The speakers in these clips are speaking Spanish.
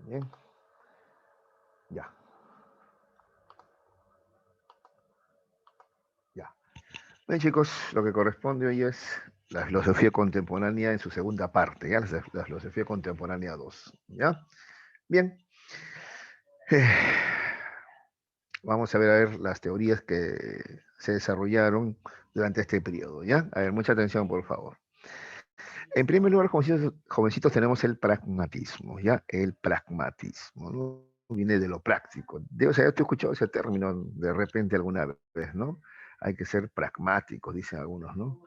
Bien, ya, ya. Bien, chicos, lo que corresponde hoy es la filosofía contemporánea en su segunda parte, ¿ya? La filosofía contemporánea 2, ¿ya? Bien, eh, vamos a ver las teorías que se desarrollaron durante este periodo, ¿ya? A ver, mucha atención, por favor. En primer lugar, jovencitos, tenemos el pragmatismo, ¿ya? El pragmatismo, ¿no? Viene de lo práctico. O sea, yo te he escuchado ese término de repente alguna vez, ¿no? Hay que ser pragmáticos, dicen algunos, ¿no?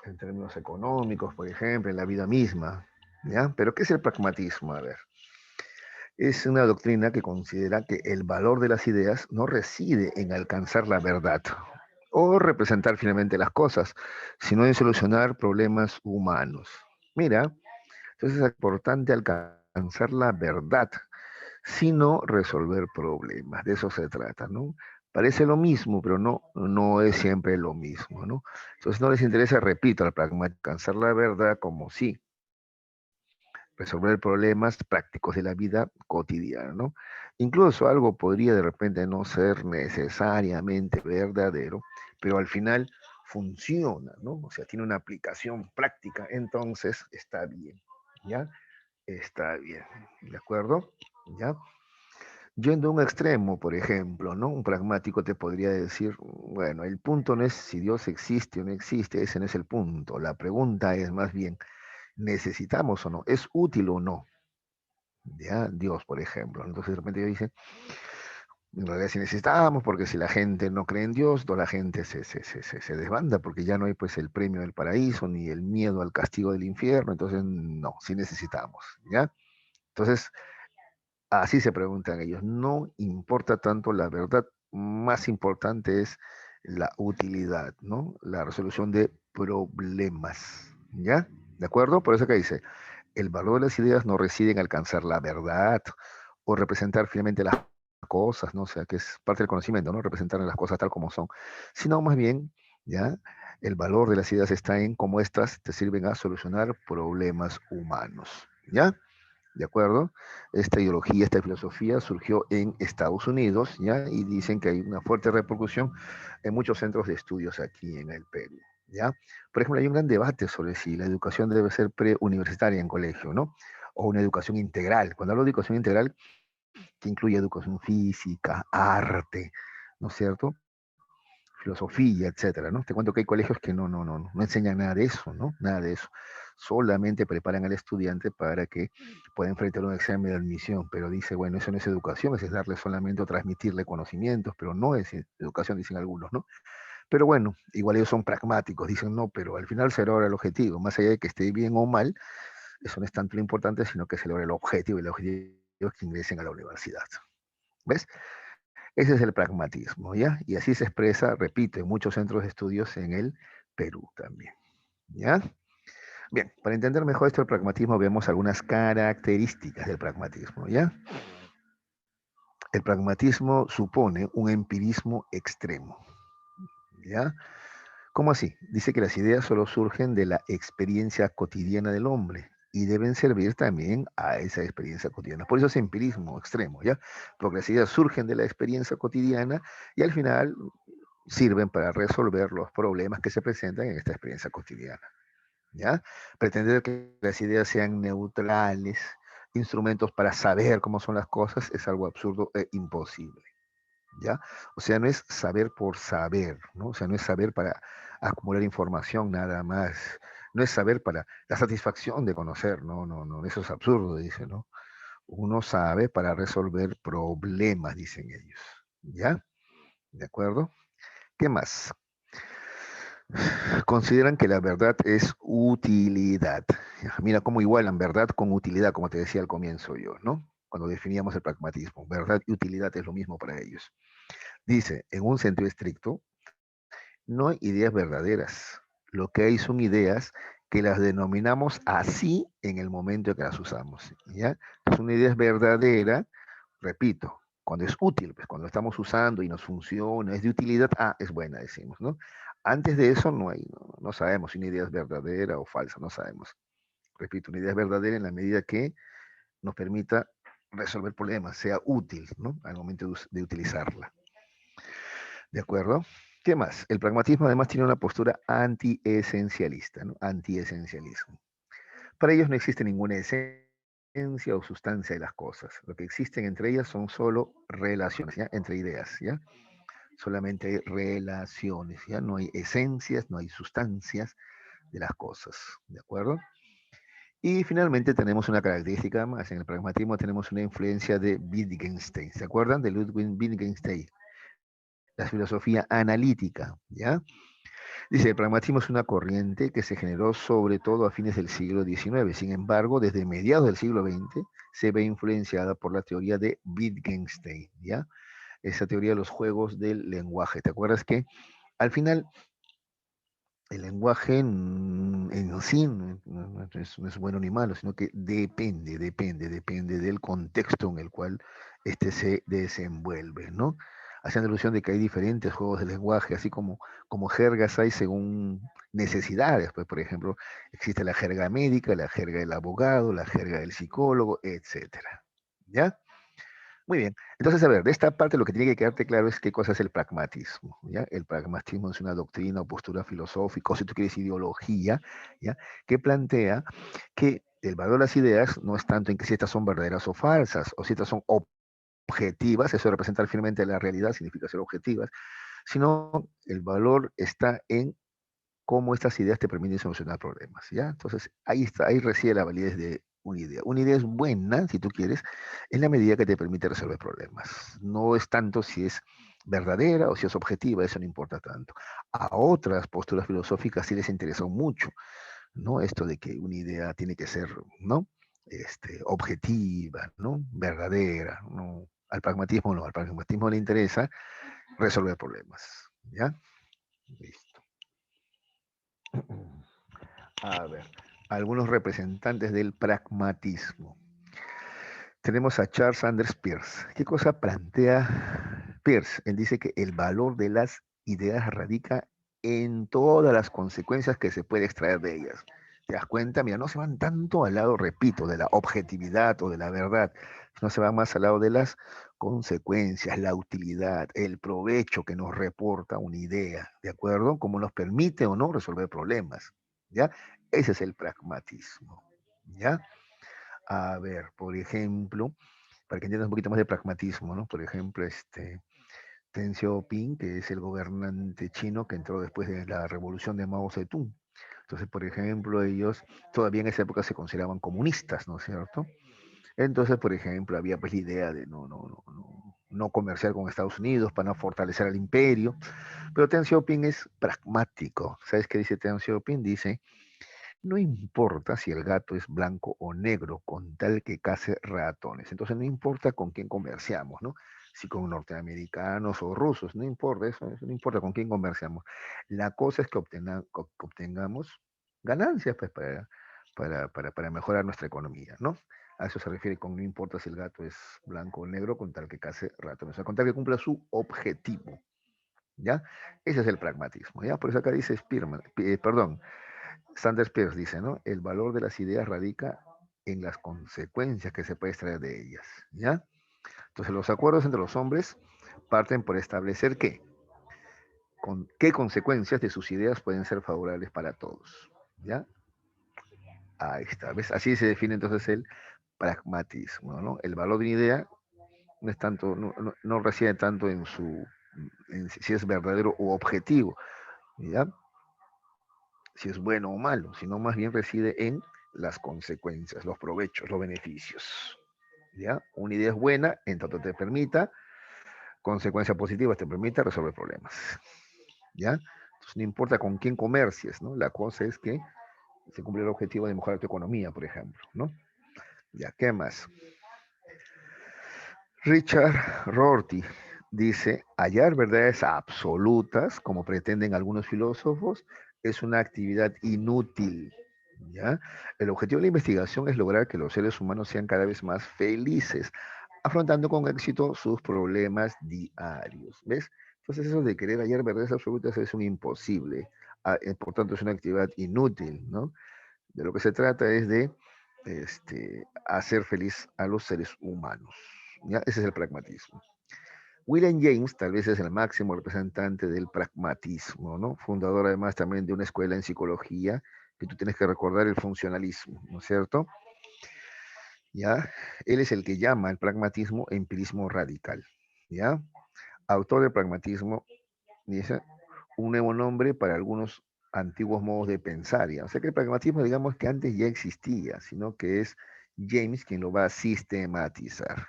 En términos económicos, por ejemplo, en la vida misma, ¿ya? Pero ¿qué es el pragmatismo? A ver, es una doctrina que considera que el valor de las ideas no reside en alcanzar la verdad o representar finalmente las cosas, sino en solucionar problemas humanos. Mira, entonces es importante alcanzar la verdad, sino resolver problemas. De eso se trata, ¿no? Parece lo mismo, pero no es siempre lo mismo, ¿no? Entonces no les interesa, repito, al pragmático, alcanzar la verdad como sí, resolver problemas prácticos de la vida cotidiana, ¿no? Incluso algo podría de repente no ser necesariamente verdadero, pero al final funciona, ¿no? O sea, tiene una aplicación práctica, entonces está bien, ¿ya? Está bien, ¿de acuerdo? ¿Ya? Yendo a un extremo, por ejemplo, ¿no? Un pragmático te podría decir, bueno, el punto no es si Dios existe o no existe, ese no es el punto. La pregunta es más bien, ¿necesitamos o no? ¿Es útil o no? ¿Ya? Dios, por ejemplo. Entonces de repente yo dice, en realidad sí necesitamos, porque si la gente no cree en Dios, toda la gente se desbanda, porque ya no hay pues el premio del paraíso, ni el miedo al castigo del infierno, entonces no, sí necesitamos, ¿ya? Entonces, así se preguntan ellos. No importa tanto la verdad, más importante es la utilidad, ¿no? La resolución de problemas, ¿ya? ¿De acuerdo? Por eso que dice, el valor de las ideas no reside en alcanzar la verdad o representar finalmente las cosas, ¿no? O sea, que es parte del conocimiento, ¿no? Representar las cosas tal como son, sino más bien, ¿ya? El valor de las ideas está en cómo éstas te sirven a solucionar problemas humanos, ¿ya? ¿De acuerdo? Esta ideología, esta filosofía surgió en Estados Unidos, ¿ya? Y dicen que hay una fuerte repercusión en muchos centros de estudios aquí en el Perú, ¿ya? Por ejemplo, hay un gran debate sobre si la educación debe ser preuniversitaria en colegio, ¿no? O una educación integral. Cuando hablo de educación integral, que incluye educación física, arte, ¿no es cierto? Filosofía, etcétera, ¿no? Te cuento que hay colegios que no enseñan nada de eso, ¿no? Nada de eso. Solamente preparan al estudiante para que pueda enfrentar un examen de admisión, pero dice, bueno, eso no es educación, eso es darle solamente o transmitirle conocimientos, pero no es educación, dicen algunos, ¿no? Pero bueno, igual ellos son pragmáticos, dicen, no, pero al final se logra el objetivo, más allá de que esté bien o mal, eso no es tanto lo importante, sino que se logra el objetivo, y el objetivo es que ingresen a la universidad. ¿Ves? Ese es el pragmatismo, ¿ya? Y así se expresa, repito, en muchos centros de estudios en el Perú también, ¿ya? Bien, para entender mejor esto del pragmatismo, vemos algunas características del pragmatismo, ¿ya? El pragmatismo supone un empirismo extremo, ¿ya? ¿Cómo así? Dice que las ideas solo surgen de la experiencia cotidiana del hombre y deben servir también a esa experiencia cotidiana. Por eso es empirismo extremo, ¿ya? Porque las ideas surgen de la experiencia cotidiana y al final sirven para resolver los problemas que se presentan en esta experiencia cotidiana, ¿ya? Pretender que las ideas sean neutrales, instrumentos para saber cómo son las cosas, es algo absurdo e imposible, ¿ya? O sea, no es saber por saber, ¿no? O sea, no es saber para acumular información nada más, no es saber para la satisfacción de conocer, no, eso es absurdo, dice, ¿no? Uno sabe para resolver problemas, dicen ellos, ¿ya? ¿De acuerdo? ¿Qué más? Consideran que la verdad es utilidad. Mira cómo igualan verdad con utilidad, como te decía al comienzo yo, ¿no? Cuando definíamos el pragmatismo. Verdad y utilidad es lo mismo para ellos. Dice, en un sentido estricto, no hay ideas verdaderas. Lo que hay son ideas que las denominamos así en el momento en que las usamos, ¿ya? Entonces, una idea es verdadera, repito, cuando es útil, pues cuando estamos usando y nos funciona, es de utilidad, es buena, decimos, ¿no? Antes de eso no sabemos si una idea es verdadera o falsa, no sabemos. Repito, una idea es verdadera en la medida que nos permita resolver problemas, sea útil, ¿no? Al momento de utilizarla. ¿De acuerdo? ¿Qué más? El pragmatismo además tiene una postura anti-esencialista, ¿no? Anti-esencialismo. Para ellos no existe ninguna esencia o sustancia de las cosas. Lo que existen entre ellas son solo relaciones, ¿ya? Entre ideas, ¿ya? Solamente hay relaciones, ¿ya? No hay esencias, no hay sustancias de las cosas, ¿de acuerdo? Y finalmente tenemos una característica más. En el pragmatismo tenemos una influencia de Wittgenstein. ¿Se acuerdan de Ludwig Wittgenstein? La filosofía analítica, ¿ya? Dice, el pragmatismo es una corriente que se generó sobre todo a fines del siglo XIX. Sin embargo, desde mediados del siglo XX se ve influenciada por la teoría de Wittgenstein, ¿ya? Esa teoría de los juegos del lenguaje. ¿Te acuerdas que al final el lenguaje en sí no es bueno ni malo, sino que depende del contexto en el cual este se desenvuelve, ¿no? Haciendo alusión de que hay diferentes juegos de lenguaje, así como jergas hay según necesidades. Pues, por ejemplo, existe la jerga médica, la jerga del abogado, la jerga del psicólogo, etcétera. ¿Ya? Muy bien. Entonces, a ver, de esta parte lo que tiene que quedarte claro es qué cosa es el pragmatismo, ¿ya? El pragmatismo es una doctrina o postura filosófica, o si tú quieres ideología, ¿ya? Que plantea que el valor de las ideas no es tanto en que si estas son verdaderas o falsas, o si estas son objetivas, eso representa firmemente la realidad, significa ser objetivas, sino el valor está en cómo estas ideas te permiten solucionar problemas, ¿ya? Entonces, ahí está, ahí reside la validez de una idea. Una idea es buena, si tú quieres, en la medida que te permite resolver problemas. No es tanto si es verdadera o si es objetiva, eso no importa tanto. A otras posturas filosóficas sí les interesó mucho, ¿no? Esto de que una idea tiene que ser, ¿no? Objetiva, ¿no? Verdadera, ¿no? Al pragmatismo no, al pragmatismo le interesa resolver problemas, ¿ya? Listo. A ver, algunos representantes del pragmatismo. Tenemos a Charles Sanders Peirce. ¿Qué cosa plantea Peirce? Él dice que el valor de las ideas radica en todas las consecuencias que se puede extraer de ellas. ¿Te das cuenta? Mira, no se van tanto al lado, repito, de la objetividad o de la verdad, sino se van más al lado de las consecuencias, la utilidad, el provecho que nos reporta una idea, ¿de acuerdo? Cómo nos permite o no resolver problemas, ¿ya? Ese es el pragmatismo, ¿ya? A ver, por ejemplo, para que entiendas un poquito más de pragmatismo, ¿no? Por ejemplo, Deng Xiaoping, que es el gobernante chino que entró después de la revolución de Mao Zedong. Entonces, por ejemplo, ellos todavía en esa época se consideraban comunistas, ¿no es cierto? Entonces, por ejemplo, había pues la idea de no comerciar con Estados Unidos para no fortalecer al imperio. Pero Deng Xiaoping es pragmático. ¿Sabes qué dice Deng Xiaoping? Dice, no importa si el gato es blanco o negro, con tal que case ratones. Entonces no importa con quién comerciamos, ¿no? Si con norteamericanos o rusos, no importa eso no importa con quién comerciamos. La cosa es que obtengamos ganancias pues, para mejorar nuestra economía, ¿no? A eso se refiere con no importa si el gato es blanco o negro, con tal que case ratones, o sea, con tal que cumpla su objetivo, ¿ya? Ese es el pragmatismo, ¿ya? Por eso acá dice Sanders Peirce dice, ¿no? El valor de las ideas radica en las consecuencias que se puede extraer de ellas, ¿ya? Entonces los acuerdos entre los hombres parten por establecer qué consecuencias de sus ideas pueden ser favorables para todos, ¿ya? Ahí está, ¿ves? Así se define entonces el pragmatismo, ¿no? El valor de una idea no es tanto, no reside tanto en si es verdadero o objetivo, ¿ya? Si es bueno o malo, sino más bien reside en las consecuencias, los provechos, los beneficios. ¿Ya? Una idea es buena en tanto te permita, consecuencias positivas te permita resolver problemas. ¿Ya? Entonces no importa con quién comercies, ¿no? La cosa es que se cumple el objetivo de mejorar tu economía, por ejemplo, ¿no? Ya, ¿qué más? Richard Rorty dice, hallar verdades absolutas, como pretenden algunos filósofos, es una actividad inútil. ¿Ya? El objetivo de la investigación es lograr que los seres humanos sean cada vez más felices, afrontando con éxito sus problemas diarios. ¿Ves? Entonces eso de querer hallar verdades absolutas es un imposible. Por tanto, es una actividad inútil, ¿no? De lo que se trata es de hacer feliz a los seres humanos. ¿Ya? Ese es el pragmatismo. William James tal vez es el máximo representante del pragmatismo, ¿no? Fundador además también de una escuela en psicología, que tú tienes que recordar el funcionalismo, ¿no es cierto? ¿Ya? Él es el que llama al pragmatismo empirismo radical, ¿ya? Autor del pragmatismo, dice, un nuevo nombre para algunos antiguos modos de pensar, ¿ya? O sea que el pragmatismo, digamos que antes ya existía, sino que es James quien lo va a sistematizar,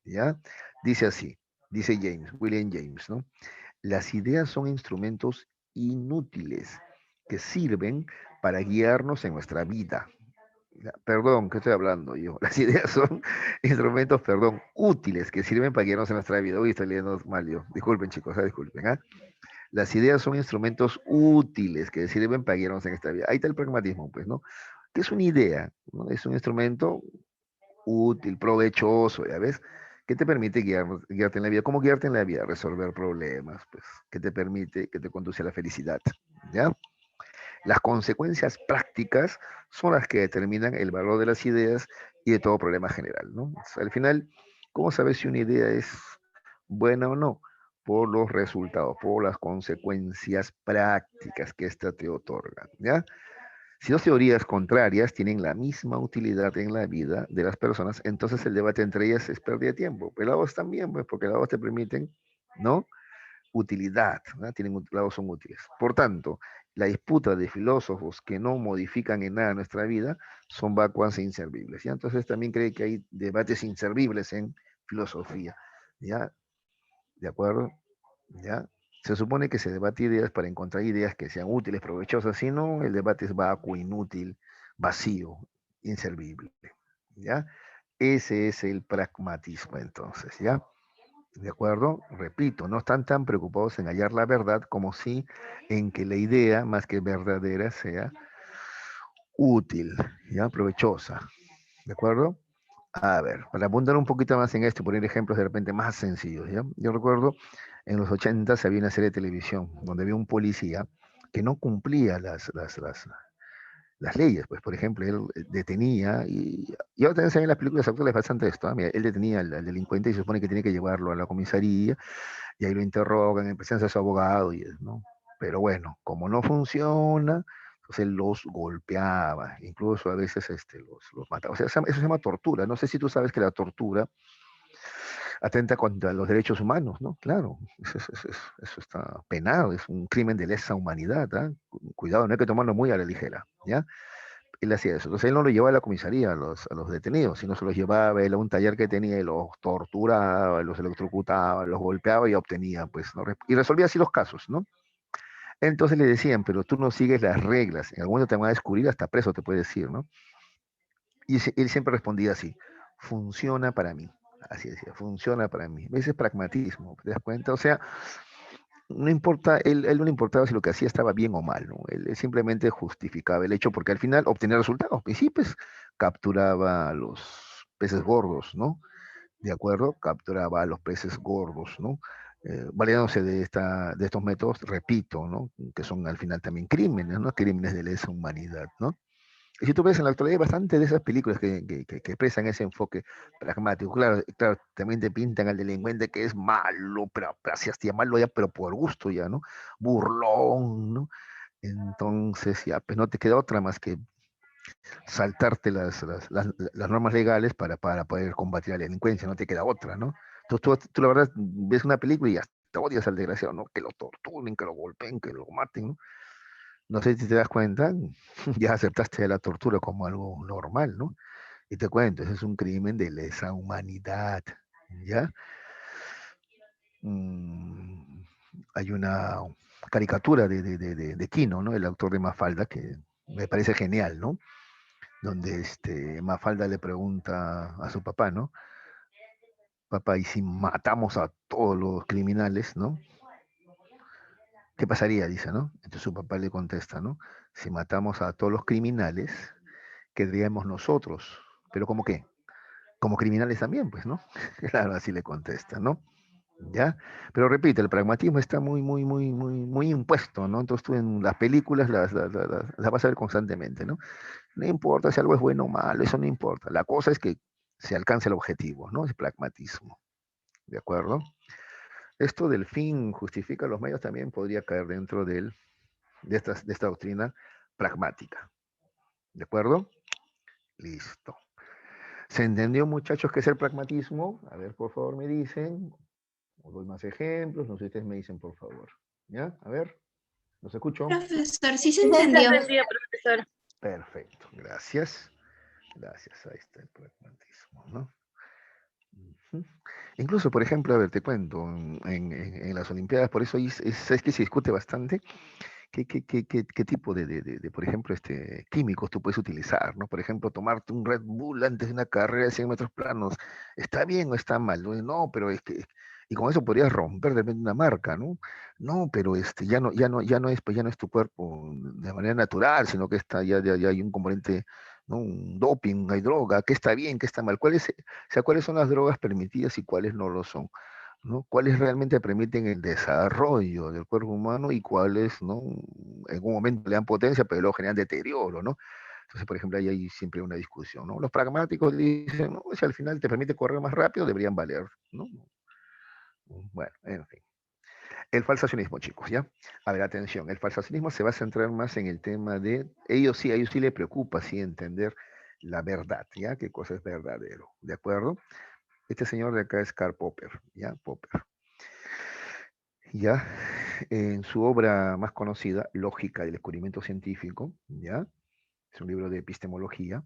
¿ya? Dice así, dice James, William James, ¿no? Las ideas son instrumentos inútiles que sirven para guiarnos en nuestra vida. Perdón, ¿qué estoy hablando yo? Las ideas son instrumentos, perdón, útiles que sirven para guiarnos en nuestra vida. Uy, estoy leyendo mal yo. Disculpen, chicos, disculpen. ¿Ah? Las ideas son instrumentos útiles que sirven para guiarnos en esta vida. Ahí está el pragmatismo, pues, ¿no? ¿Qué es una idea? ¿No? Es un instrumento útil, provechoso, ¿ya ves? Que te permite guiarte en la vida. ¿Cómo guiarte en la vida? Resolver problemas, pues, que te permite, que te conduce a la felicidad, ¿ya? Las consecuencias prácticas son las que determinan el valor de las ideas y de todo problema general, ¿no? O sea, al final, ¿cómo sabes si una idea es buena o no? Por los resultados, por las consecuencias prácticas que ésta te otorga, ¿ya? Si dos teorías contrarias tienen la misma utilidad en la vida de las personas, entonces el debate entre ellas es pérdida de tiempo. Pero las dos también, pues, porque las dos te permiten, ¿no? Utilidad, ¿no? Las dos son útiles. Por tanto, la disputa de filósofos que no modifican en nada nuestra vida son vacuas e inservibles. ¿Ya? Entonces también cree que hay debates inservibles en filosofía. ¿Ya? ¿De acuerdo? ¿Ya? Se supone que se debate ideas para encontrar ideas que sean útiles, provechosas, si no, el debate es vacuo, inútil, vacío, inservible. ¿Ya? Ese es el pragmatismo entonces, ¿ya? ¿De acuerdo? Repito, no están tan preocupados en hallar la verdad como sí en que la idea, más que verdadera, sea útil, ¿ya? Provechosa. ¿De acuerdo? A ver, para abundar un poquito más en esto, poner ejemplos de repente más sencillos, ¿ya? Yo recuerdo en los 80 había una serie de televisión donde había un policía que no cumplía las leyes, pues por ejemplo, él detenía, y ahora también se ven en las películas actuales bastante esto, ¿ah? Mira, él detenía al delincuente y se supone que tiene que llevarlo a la comisaría, y ahí lo interrogan en presencia de su abogado, ¿no? Pero bueno, como no funciona, pues él los golpeaba, incluso a veces los mataba. O sea, eso se llama tortura. No sé si tú sabes que la tortura atenta contra los derechos humanos, ¿no? Claro, eso está penado, es un crimen de lesa humanidad, ¿ah? Cuidado, no hay que tomarlo muy a la ligera, ¿ya? Él hacía eso. Entonces él no lo llevaba a la comisaría a los detenidos, sino se los llevaba él a un taller que tenía y los torturaba, los electrocutaba, los golpeaba y obtenía, pues, ¿no? Y resolvía así los casos, ¿no? Entonces le decían, pero tú no sigues las reglas, en algún momento te van a descubrir, hasta preso te puede decir, ¿no? Y él siempre respondía así, funciona para mí. Así decía, funciona para mí. Ese es pragmatismo, ¿te das cuenta? O sea, no importa, él no le importaba si lo que hacía estaba bien o mal, ¿no? Él simplemente justificaba el hecho porque al final obtenía resultados. Y sí, pues capturaba a los peces gordos, ¿no? De acuerdo, capturaba a los peces gordos, ¿no? Valiéndose de estos métodos, repito, ¿no? Que son al final también crímenes, ¿no? Crímenes de lesa humanidad, ¿no? Y si tú ves en la actualidad hay bastante de esas películas que expresan ese enfoque pragmático. Claro, claro, también te pintan al delincuente que es malo, pero así hasta malo ya, pero por gusto ya, ¿no? Burlón, ¿no? Entonces ya, pues no te queda otra más que saltarte las normas legales para poder combatir a la delincuencia, no te queda otra, ¿no? Entonces tú la verdad ves una película y hasta odias al desgraciado, ¿no? Que lo torturen, que lo golpeen, que lo maten, ¿no? No sé si te das cuenta, ya aceptaste la tortura como algo normal, ¿no? Y te cuento, ese es un crimen de lesa humanidad, ¿ya? Mm, hay una caricatura de Kino, ¿no? El autor de Mafalda, que me parece genial, ¿no? Donde Mafalda le pregunta a su papá, ¿no? Papá, ¿y si matamos a todos los criminales, ¿no? ¿Qué pasaría? Dice, ¿no? Entonces su papá le contesta, ¿no? Si matamos a todos los criminales, quedaríamos nosotros. ¿Pero cómo qué? Como criminales también, pues, ¿no? Claro, así le contesta, ¿no? ¿Ya? Pero repite, el pragmatismo está muy impuesto, ¿no? Entonces tú en las películas las vas a ver constantemente, ¿no? No importa si algo es bueno o malo, eso no importa. La cosa es que se alcance el objetivo, ¿no? Es pragmatismo, ¿de acuerdo? Esto del fin justifica los medios también podría caer dentro de esta doctrina pragmática, ¿de acuerdo? Listo. ¿Se entendió, muchachos, qué es el pragmatismo? A ver, por favor, me dicen. Os doy más ejemplos, no sé si ustedes me dicen, por favor. ¿Ya? A ver, los escucho. Profesor, sí se Sí, se entendió. entendió, profesor. Perfecto, gracias. Gracias, ahí está el pragmatismo, ¿no? Ujú. Incluso, por ejemplo, a ver, te cuento, en las Olimpiadas, por eso es que se discute bastante qué tipo por ejemplo, químicos tú puedes utilizar, ¿no? Por ejemplo, tomarte un Red Bull antes de una carrera de 100 metros planos, ¿está bien o está mal? No, no, pero es que, y con eso podrías romper de repente una marca, ¿no? No, pero ya no es tu cuerpo de manera natural, sino que ya hay un componente, ¿no? Un doping, hay droga, ¿qué está bien, qué está mal? O sea, ¿cuáles son las drogas permitidas y cuáles no lo son? ¿No? ¿Cuáles realmente permiten el desarrollo del cuerpo humano y cuáles, ¿no? En un momento le dan potencia, pero luego generan deterioro, ¿no? Entonces, por ejemplo, ahí hay siempre una discusión, ¿no? Los pragmáticos dicen, no, si al final te permite correr más rápido, deberían valer, ¿no? Bueno, en fin. El falsacionismo, chicos, ¿ya? A ver, atención, el falsacionismo se va a centrar más en el tema de, a ellos sí les preocupa, sí, entender la verdad, ¿ya? ¿Qué cosa es verdadero? ¿De acuerdo? Este señor de acá es Karl Popper, ¿ya? Popper. Ya, en su obra más conocida, Lógica del descubrimiento científico, ya, es un libro de epistemología,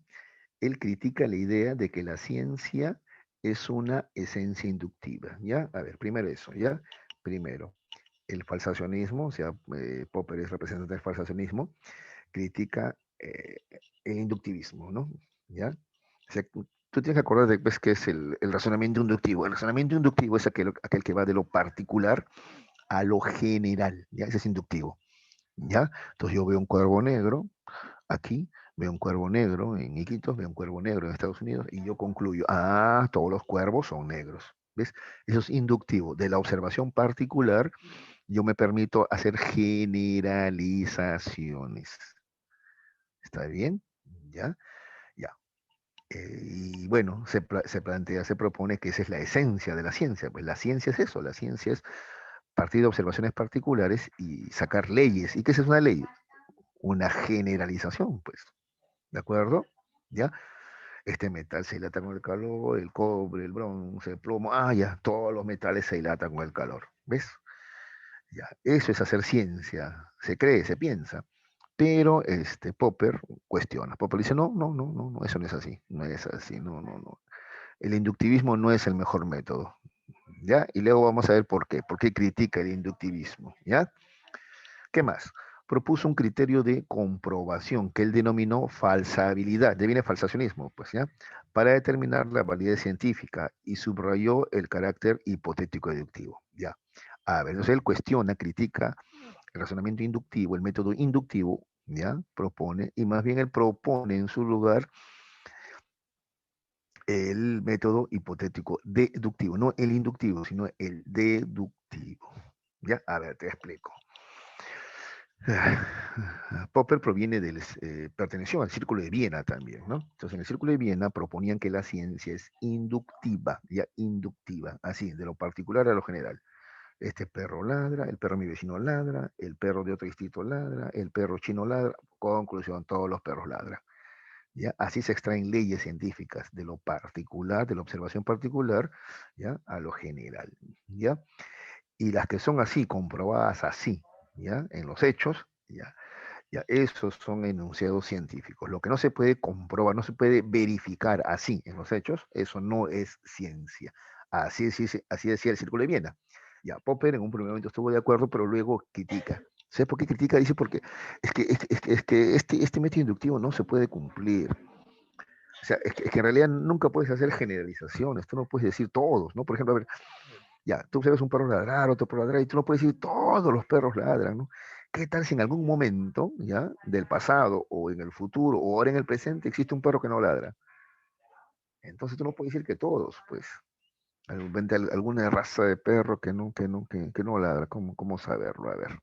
él critica la idea de que la ciencia es una esencia inductiva, ¿ya? A ver, primero eso, ¿ya? Primero, el falsacionismo, o sea, Popper es representante del falsacionismo, critica el inductivismo, ¿no? ¿Ya? O sea, tú tienes que acordar de pues, que es el razonamiento inductivo. El razonamiento inductivo es aquel que va de lo particular a lo general, ¿ya? Ese es inductivo, ¿ya? Entonces yo veo un cuervo negro aquí, veo un cuervo negro en Iquitos, veo un cuervo negro en Estados Unidos y yo concluyo, todos los cuervos son negros, ¿ves? Eso es inductivo. De la observación particular, yo me permito hacer generalizaciones. ¿Está bien? ¿Ya? Ya. Y bueno, se propone que esa es la esencia de la ciencia. Pues la ciencia es eso, la ciencia es partir de observaciones particulares y sacar leyes. ¿Y qué es una ley? Una generalización, pues. ¿De acuerdo? ¿Ya? Este metal se dilata con el calor, el cobre, el bronce, el plomo, ya, todos los metales se dilatan con el calor. ¿Ves? Ya, eso es hacer ciencia, se cree, se piensa. Pero Popper cuestiona. Popper dice, no, eso no es así, no es así, no. El inductivismo no es el mejor método, ¿ya? Y luego vamos a ver por qué critica el inductivismo, ¿ya? ¿Qué más? Propuso un criterio de comprobación que él denominó falsabilidad, de viene falsacionismo, pues, ¿ya? Para determinar la validez científica y subrayó el carácter hipotético deductivo, ¿ya? A ver, entonces él cuestiona, critica el razonamiento inductivo, el método inductivo, ¿ya? Propone, y más bien él propone en su lugar el método hipotético deductivo, no el inductivo, sino el deductivo. ¿Ya? A ver, te explico. Popper perteneció al Círculo de Viena también, ¿no? Entonces, en el Círculo de Viena proponían que la ciencia es inductiva, ya inductiva, así, de lo particular a lo general. Este perro ladra, el perro de mi vecino ladra, el perro de otro distrito ladra, el perro chino ladra, conclusión, todos los perros ladran. ¿Ya? Así se extraen leyes científicas de lo particular, de la observación particular, ¿ya? A lo general, ¿ya? Y las que son así, comprobadas así, ¿ya? En los hechos, ¿ya? Ya, esos son enunciados científicos. Lo que no se puede comprobar, no se puede verificar así en los hechos, eso no es ciencia. Así decía el Círculo de Viena. Ya, Popper en un primer momento estuvo de acuerdo, pero luego critica. ¿Sabes por qué critica? Dice porque este método inductivo no se puede cumplir. O sea, es que en realidad nunca puedes hacer generalizaciones, tú no puedes decir todos, ¿no? Por ejemplo, a ver, ya, tú observas un perro ladrar, otro perro ladrar, y tú no puedes decir todos los perros ladran, ¿no? ¿Qué tal si en algún momento, ya, del pasado, o en el futuro, o ahora en el presente, existe un perro que no ladra? Entonces tú no puedes decir que todos, pues. Alguna raza de perro que no ladra, ¿cómo saberlo? A ver.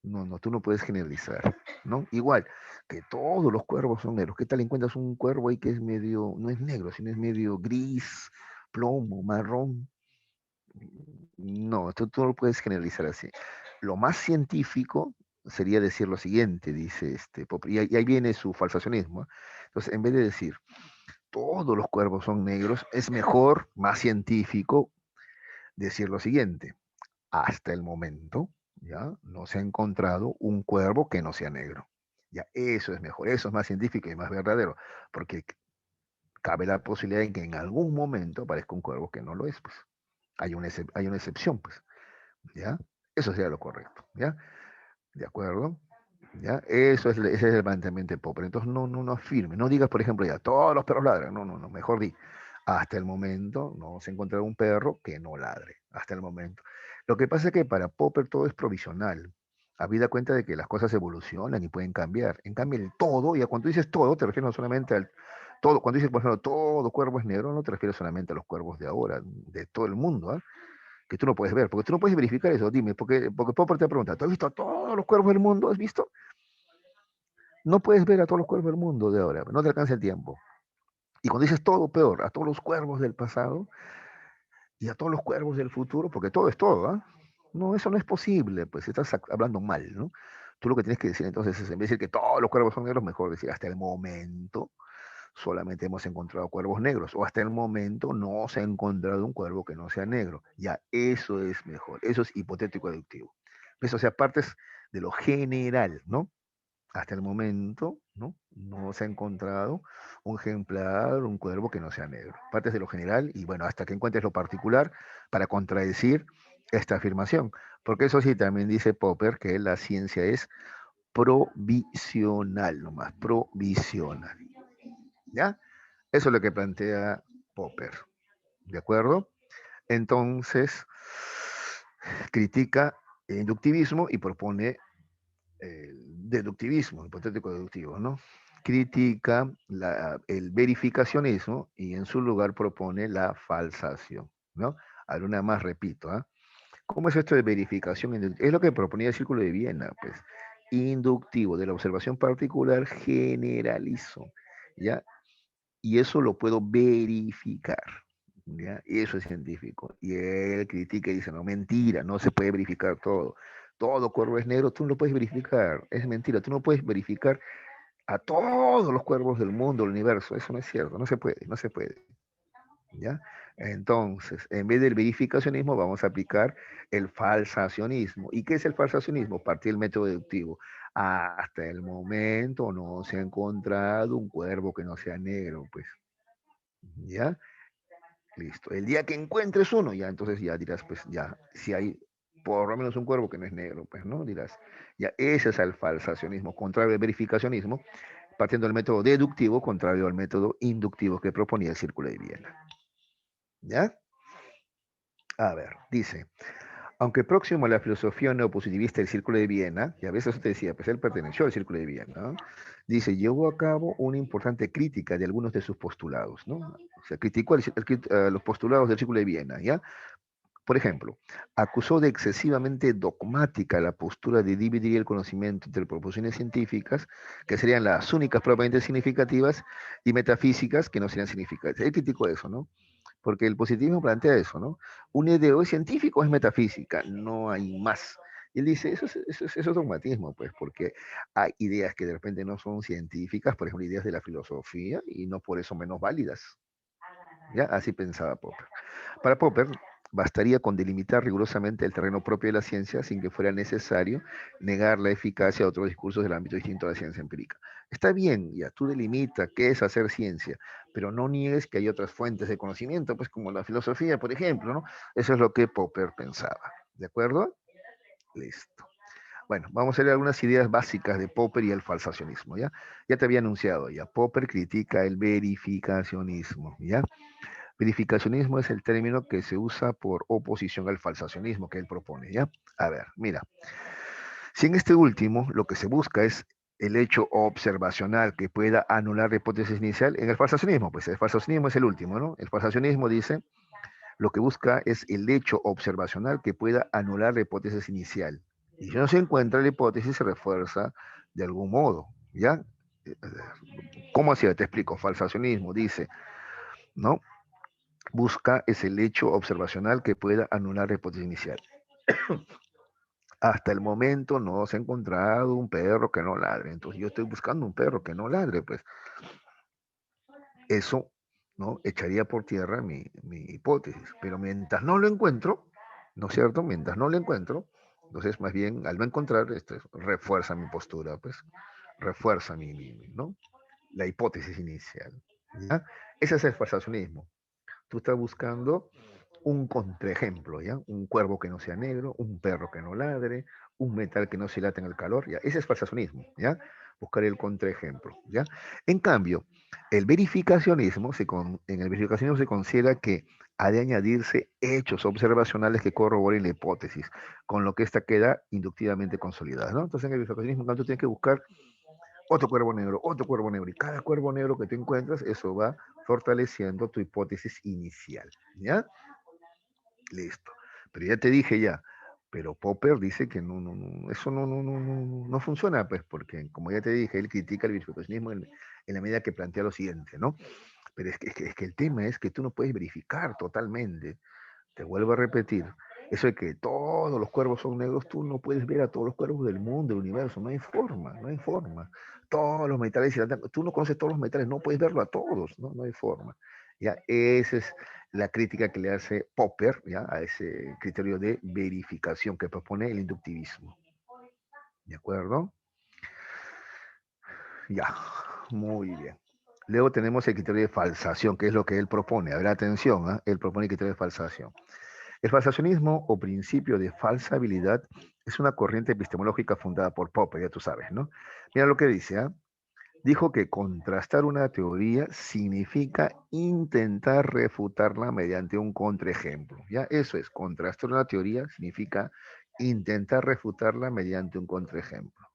No, no, tú no puedes generalizar, ¿no? Igual, que todos los cuervos son negros. ¿Qué tal encuentras un cuervo ahí que es medio, no es negro, sino es medio gris, plomo, marrón? No, tú no lo puedes generalizar así. Lo más científico sería decir lo siguiente, dice Popper, y ahí viene su falsacionismo. ¿Eh? Entonces, en vez de decir todos los cuervos son negros, es mejor, más científico, decir lo siguiente: hasta el momento, ya no se ha encontrado un cuervo que no sea negro. Ya, eso es mejor, eso es más científico y más verdadero, porque cabe la posibilidad de que en algún momento aparezca un cuervo que no lo es, pues. Hay una excepción, pues. ¿Ya? Eso sería lo correcto, ¿ya? ¿De acuerdo? ¿Ya? Ese es el planteamiento de Popper. Entonces no afirme, no digas, por ejemplo, ya, todos los perros ladran. No, mejor di, hasta el momento no se ha encontrado un perro que no ladre, hasta el momento. Lo que pasa es que para Popper todo es provisional. Habida cuenta de que las cosas evolucionan y pueden cambiar. En cambio, el todo, ya cuando dices todo, te refieres no solamente al todo. Cuando dices, por ejemplo, todo cuervo es negro, no te refieres solamente a los cuervos de ahora, de todo el mundo, ¿eh? Que tú no puedes ver, porque tú no puedes verificar eso. Dime, porque Popper te pregunta, ¿tú has visto a todos los cuervos del mundo? ¿Has visto? No puedes ver a todos los cuervos del mundo de ahora, no te alcanza el tiempo. Y cuando dices todo, peor, a todos los cuervos del pasado y a todos los cuervos del futuro, porque todo es todo, ¿ah? No, eso no es posible, pues estás hablando mal, ¿no? Tú lo que tienes que decir entonces es, en vez de decir que todos los cuervos son negros, mejor decir, hasta el momento solamente hemos encontrado cuervos negros, o hasta el momento no se ha encontrado un cuervo que no sea negro. Ya, eso es mejor, eso es hipotético deductivo. Eso, o sea, partes de lo general, ¿no? Hasta el momento, ¿no? No se ha encontrado un ejemplar, un cuervo que no sea negro. Partes de lo general y bueno, hasta que encuentres lo particular para contradecir esta afirmación. Porque eso sí, también dice Popper que la ciencia es provisional, nomás, provisional. ¿Ya? Eso es lo que plantea Popper. ¿De acuerdo? Entonces, critica el inductivismo y propone deductivismo, hipotético deductivo, ¿no? Critica el verificacionismo y en su lugar propone la falsación, ¿no? A ver, una más, repito, ¿eh? ¿Cómo es esto de verificación? Es lo que proponía el Círculo de Viena, pues. Inductivo, de la observación particular, generalizo, ¿ya? Y eso lo puedo verificar, ¿ya? Eso es científico. Y él critica y dice, no, mentira, no se puede verificar todo. Todo cuervo es negro, tú no lo puedes verificar. Es mentira, tú no puedes verificar a todos los cuervos del mundo, del universo. Eso no es cierto, no se puede, no se puede. ¿Ya? Entonces, en vez del verificacionismo, vamos a aplicar el falsacionismo. ¿Y qué es el falsacionismo? Partir del método deductivo. Hasta el momento no se ha encontrado un cuervo que no sea negro, pues. ¿Ya? Listo. El día que encuentres uno, ya entonces ya dirás, pues ya, si hay por lo menos un cuervo que no es negro, pues no, dirás, ya ese es el falsacionismo, contrario al verificacionismo, partiendo del método deductivo, contrario al método inductivo que proponía el Círculo de Viena. ¿Ya? A ver, dice, aunque próximo a la filosofía neopositivista del Círculo de Viena, y a veces te decía, pues él perteneció al Círculo de Viena, ¿no? Dice, llevó a cabo una importante crítica de algunos de sus postulados, ¿no? O sea, criticó los postulados del Círculo de Viena, ¿ya? Por ejemplo, acusó de excesivamente dogmática la postura de dividir el conocimiento entre proposiciones científicas, que serían las únicas propiamente significativas, y metafísicas, que no serían significativas. Él criticó eso, ¿no? Porque el positivismo plantea eso, ¿no? Un idea es científico o es metafísica, no hay más. Y él dice, eso es dogmatismo, pues, porque hay ideas que de repente no son científicas, por ejemplo, ideas de la filosofía, y no por eso menos válidas. ¿Ya? Así pensaba Popper. Para Popper, bastaría con delimitar rigurosamente el terreno propio de la ciencia sin que fuera necesario negar la eficacia de otros discursos del ámbito distinto a la ciencia empírica. Está bien, ya tú delimita qué es hacer ciencia, pero no niegues que hay otras fuentes de conocimiento, pues como la filosofía, por ejemplo, ¿no? Eso es lo que Popper pensaba. ¿De acuerdo? Listo. Bueno, vamos a ver algunas ideas básicas de Popper y el falsacionismo, ¿ya? Ya te había anunciado, ya. Popper critica el verificacionismo, ¿ya? Verificacionismo es el término que se usa por oposición al falsacionismo que él propone, ¿ya? A ver, mira, si en este último lo que se busca es el hecho observacional que pueda anular la hipótesis inicial, en el falsacionismo, pues el falsacionismo es el último, ¿no? El falsacionismo dice, lo que busca es el hecho observacional que pueda anular la hipótesis inicial. Y si no se encuentra la hipótesis, se refuerza de algún modo, ¿ya? ¿Cómo así? Te explico. Falsacionismo dice, ¿no? Busca es el hecho observacional que pueda anular la hipótesis inicial. Hasta el momento no se ha encontrado un perro que no ladre. Entonces yo estoy buscando un perro que no ladre, pues eso, ¿no? Echaría por tierra mi hipótesis. Pero mientras no lo encuentro, ¿no es cierto? Mientras no lo encuentro, entonces más bien al no encontrar, esto refuerza mi postura, pues refuerza ¿no? La hipótesis inicial. ¿Ya? Ese es el falsacionismo. Tú estás buscando un contraejemplo, ¿ya? Un cuervo que no sea negro, un perro que no ladre, un metal que no se late en el calor, ¿ya? Ese es falsacionismo, ¿ya? Buscar el contraejemplo, ¿ya? En cambio, el verificacionismo, en el verificacionismo se considera que ha de añadirse hechos observacionales que corroboren la hipótesis, con lo que ésta queda inductivamente consolidada, ¿no? Entonces, en el verificacionismo, tú tienes que buscar otro cuervo negro, y cada cuervo negro que te encuentras, eso va fortaleciendo tu hipótesis inicial, ¿ya? Listo. Pero ya te dije ya, pero Popper dice que eso no funciona, pues, porque como ya te dije, él critica el verificacionismo en la medida que plantea lo siguiente, ¿no? Pero es que el tema es que tú no puedes verificar totalmente. Te vuelvo a repetir, eso de que todos los cuervos son negros, tú no puedes ver a todos los cuervos del mundo, del universo, no hay forma, no hay forma. Todos los metales, tú no conoces todos los metales, no puedes verlo a todos, no, no hay forma. Ya, esa es la crítica que le hace Popper, ya, a ese criterio de verificación que propone el inductivismo. ¿De acuerdo? Ya, muy bien. Luego tenemos el criterio de falsación, que es lo que él propone. A ver, atención, ¿eh? Él propone el criterio de falsación. El falsacionismo o principio de falsabilidad es una corriente epistemológica fundada por Popper, ya tú sabes, ¿no? Mira lo que dice, ¿ah? Dijo que contrastar una teoría significa intentar refutarla mediante un contraejemplo. Ya, eso es, contrastar una teoría significa intentar refutarla mediante un contraejemplo.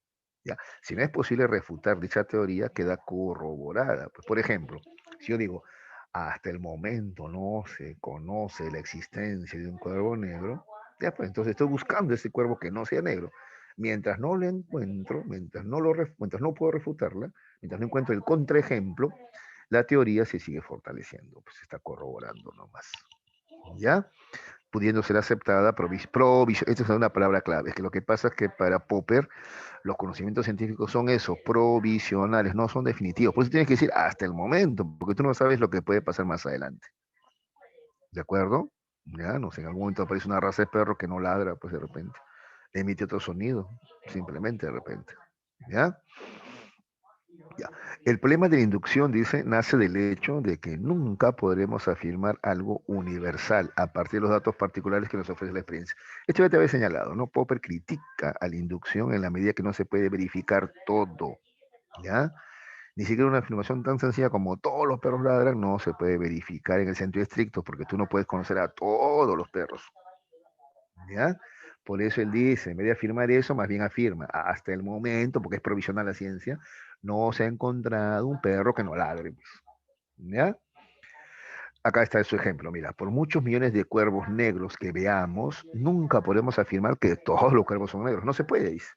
Ya, si no es posible refutar dicha teoría, queda corroborada. Pues, por ejemplo, si yo digo, hasta el momento no se conoce la existencia de un cuervo negro, ya pues entonces estoy buscando ese cuervo que no sea negro. Mientras no lo encuentro, mientras no puedo refutarla, mientras no encuentro el contraejemplo, la teoría se sigue fortaleciendo, pues se está corroborando nomás. ¿Ya? Pudiendo ser aceptada, esta es una palabra clave, es que lo que pasa es que para Popper los conocimientos científicos son eso, provisionales, no son definitivos. Por eso tienes que decir hasta el momento, porque tú no sabes lo que puede pasar más adelante. ¿De acuerdo? Ya, no sé, en algún momento aparece una raza de perro que no ladra, pues de repente emite otro sonido, simplemente de repente. ¿Ya? Ya. El problema de la inducción, dice, nace del hecho de que nunca podremos afirmar algo universal a partir de los datos particulares que nos ofrece la experiencia. Esto ya te había señalado, ¿no? Popper critica a la inducción en la medida que no se puede verificar todo, ¿ya? Ni siquiera una afirmación tan sencilla como todos los perros ladran no se puede verificar en el sentido estricto porque tú no puedes conocer a todos los perros, ¿ya? Por eso él dice, en vez de afirmar eso, más bien afirma, hasta el momento, porque es provisional la ciencia, no se ha encontrado un perro que no ladre, pues, ¿ya? Acá está su ejemplo, mira, por muchos millones de cuervos negros que veamos, nunca podemos afirmar que todos los cuervos son negros, no se puede, dice.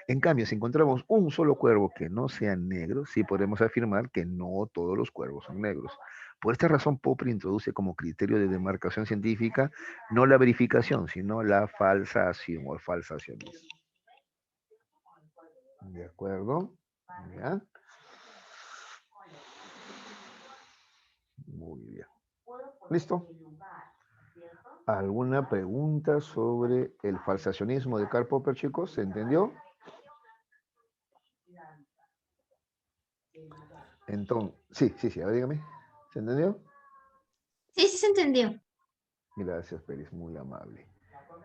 En cambio, si encontramos un solo cuervo que no sea negro, sí podemos afirmar que no todos los cuervos son negros. Por esta razón, Popper introduce como criterio de demarcación científica no la verificación, sino la falsación o el falsacionismo. ¿De acuerdo? ¿Ya? Muy bien. ¿Listo? ¿Alguna pregunta sobre el falsacionismo de Karl Popper, chicos? ¿Se entendió? Entonces, sí, a ver, dígame. ¿Se entendió? Sí, sí se entendió. Gracias, Pérez, muy amable.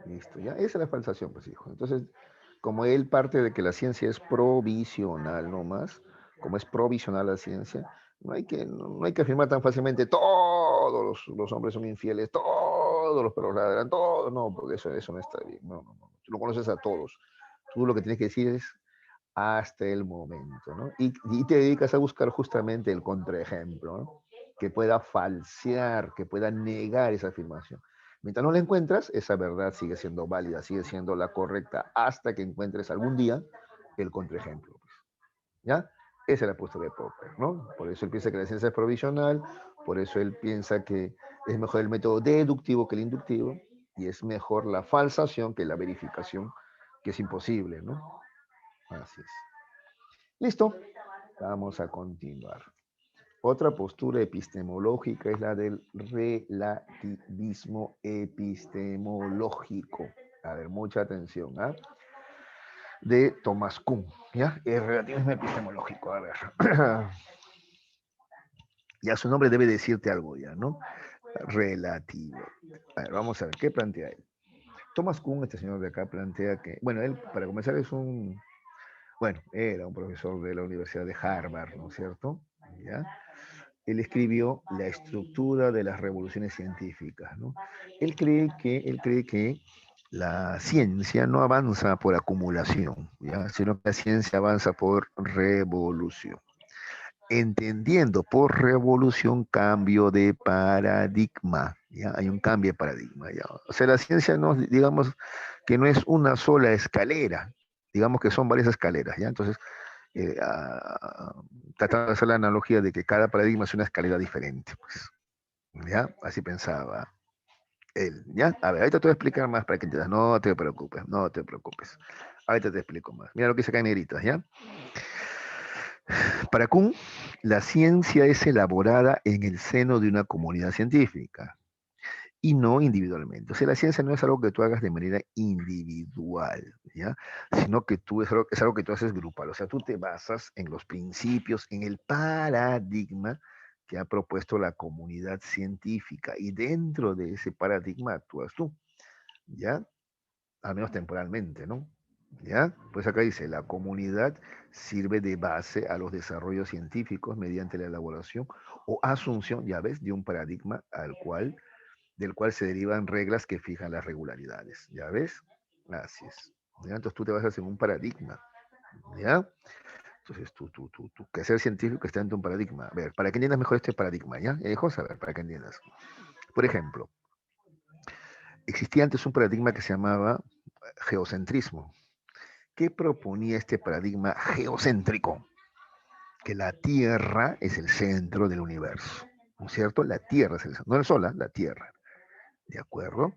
Listo, ya. Esa es la falsación, pues, hijo. Entonces, como él parte de que la ciencia es provisional, no más, como es provisional la ciencia, no hay que afirmar tan fácilmente todos los hombres son infieles, todos los perros ladran, todos, no, porque eso no está bien. No, no, no. Tú lo conoces a todos. Tú lo que tienes que decir es hasta el momento, ¿no? Y te dedicas a buscar justamente el contraejemplo, ¿no? Que pueda falsear, que pueda negar esa afirmación. Mientras no la encuentras, esa verdad sigue siendo válida, sigue siendo la correcta, hasta que encuentres algún día el contraejemplo. Pues, ¿ya? Esa es la postura de Popper, ¿no? Por eso él piensa que la ciencia es provisional, por eso él piensa que es mejor el método deductivo que el inductivo, y es mejor la falsación que la verificación, que es imposible, ¿no? Así es. Listo, vamos a continuar. Otra postura epistemológica es la del relativismo epistemológico. A ver, mucha atención, ¿ah? De Thomas Kuhn, ¿ya? El relativismo epistemológico, a ver. Ya su nombre debe decirte algo ya, ¿no? Relativo. A ver, vamos a ver, ¿qué plantea él? Thomas Kuhn, este señor de acá, plantea que, bueno, él, para comenzar, bueno, era un profesor de la Universidad de Harvard, ¿no es cierto? ¿Ya? Él escribió La estructura de las revoluciones científicas, ¿no? Él cree que la ciencia no avanza por acumulación, ¿ya? Sino que la ciencia avanza por revolución. Entendiendo por revolución cambio de paradigma, ¿ya? Hay un cambio de paradigma, ¿ya? O sea, la ciencia no, digamos que no es una sola escalera, digamos que son varias escaleras, ¿ya? Entonces, eh, ah, tratando de hacer la analogía de que cada paradigma es una escalera diferente, pues, ¿ya? Así pensaba él, ¿ya? A ver, ahorita te voy a explicar más para que entiendas, no te preocupes, no te preocupes. Ahorita te explico más. Mira lo que dice acá en negritas, ¿ya? Para Kuhn, la ciencia es elaborada en el seno de una comunidad científica y no individualmente. O sea, la ciencia no es algo que tú hagas de manera individual, ¿ya? Sino que es algo que tú haces grupal. O sea, tú te basas en los principios, en el paradigma que ha propuesto la comunidad científica y dentro de ese paradigma actúas tú, ¿ya? Al menos temporalmente, ¿no? ¿Ya? Pues acá dice, la comunidad sirve de base a los desarrollos científicos mediante la elaboración o asunción, ya ves, de un paradigma del cual se derivan reglas que fijan las regularidades, ¿ya ves? Así es. ¿Ya? Entonces tú te basas en un paradigma, ¿ya? Entonces tu quehacer científico está dentro de un paradigma. A ver, para que entiendas mejor este paradigma, ¿ya? Hijos, a ver, para que entiendas. Por ejemplo, existía antes un paradigma que se llamaba geocentrismo. ¿Qué proponía este paradigma geocéntrico? Que la Tierra es el centro del universo, ¿no es cierto? La Tierra es el centro, no el Sol, la Tierra, ¿de acuerdo?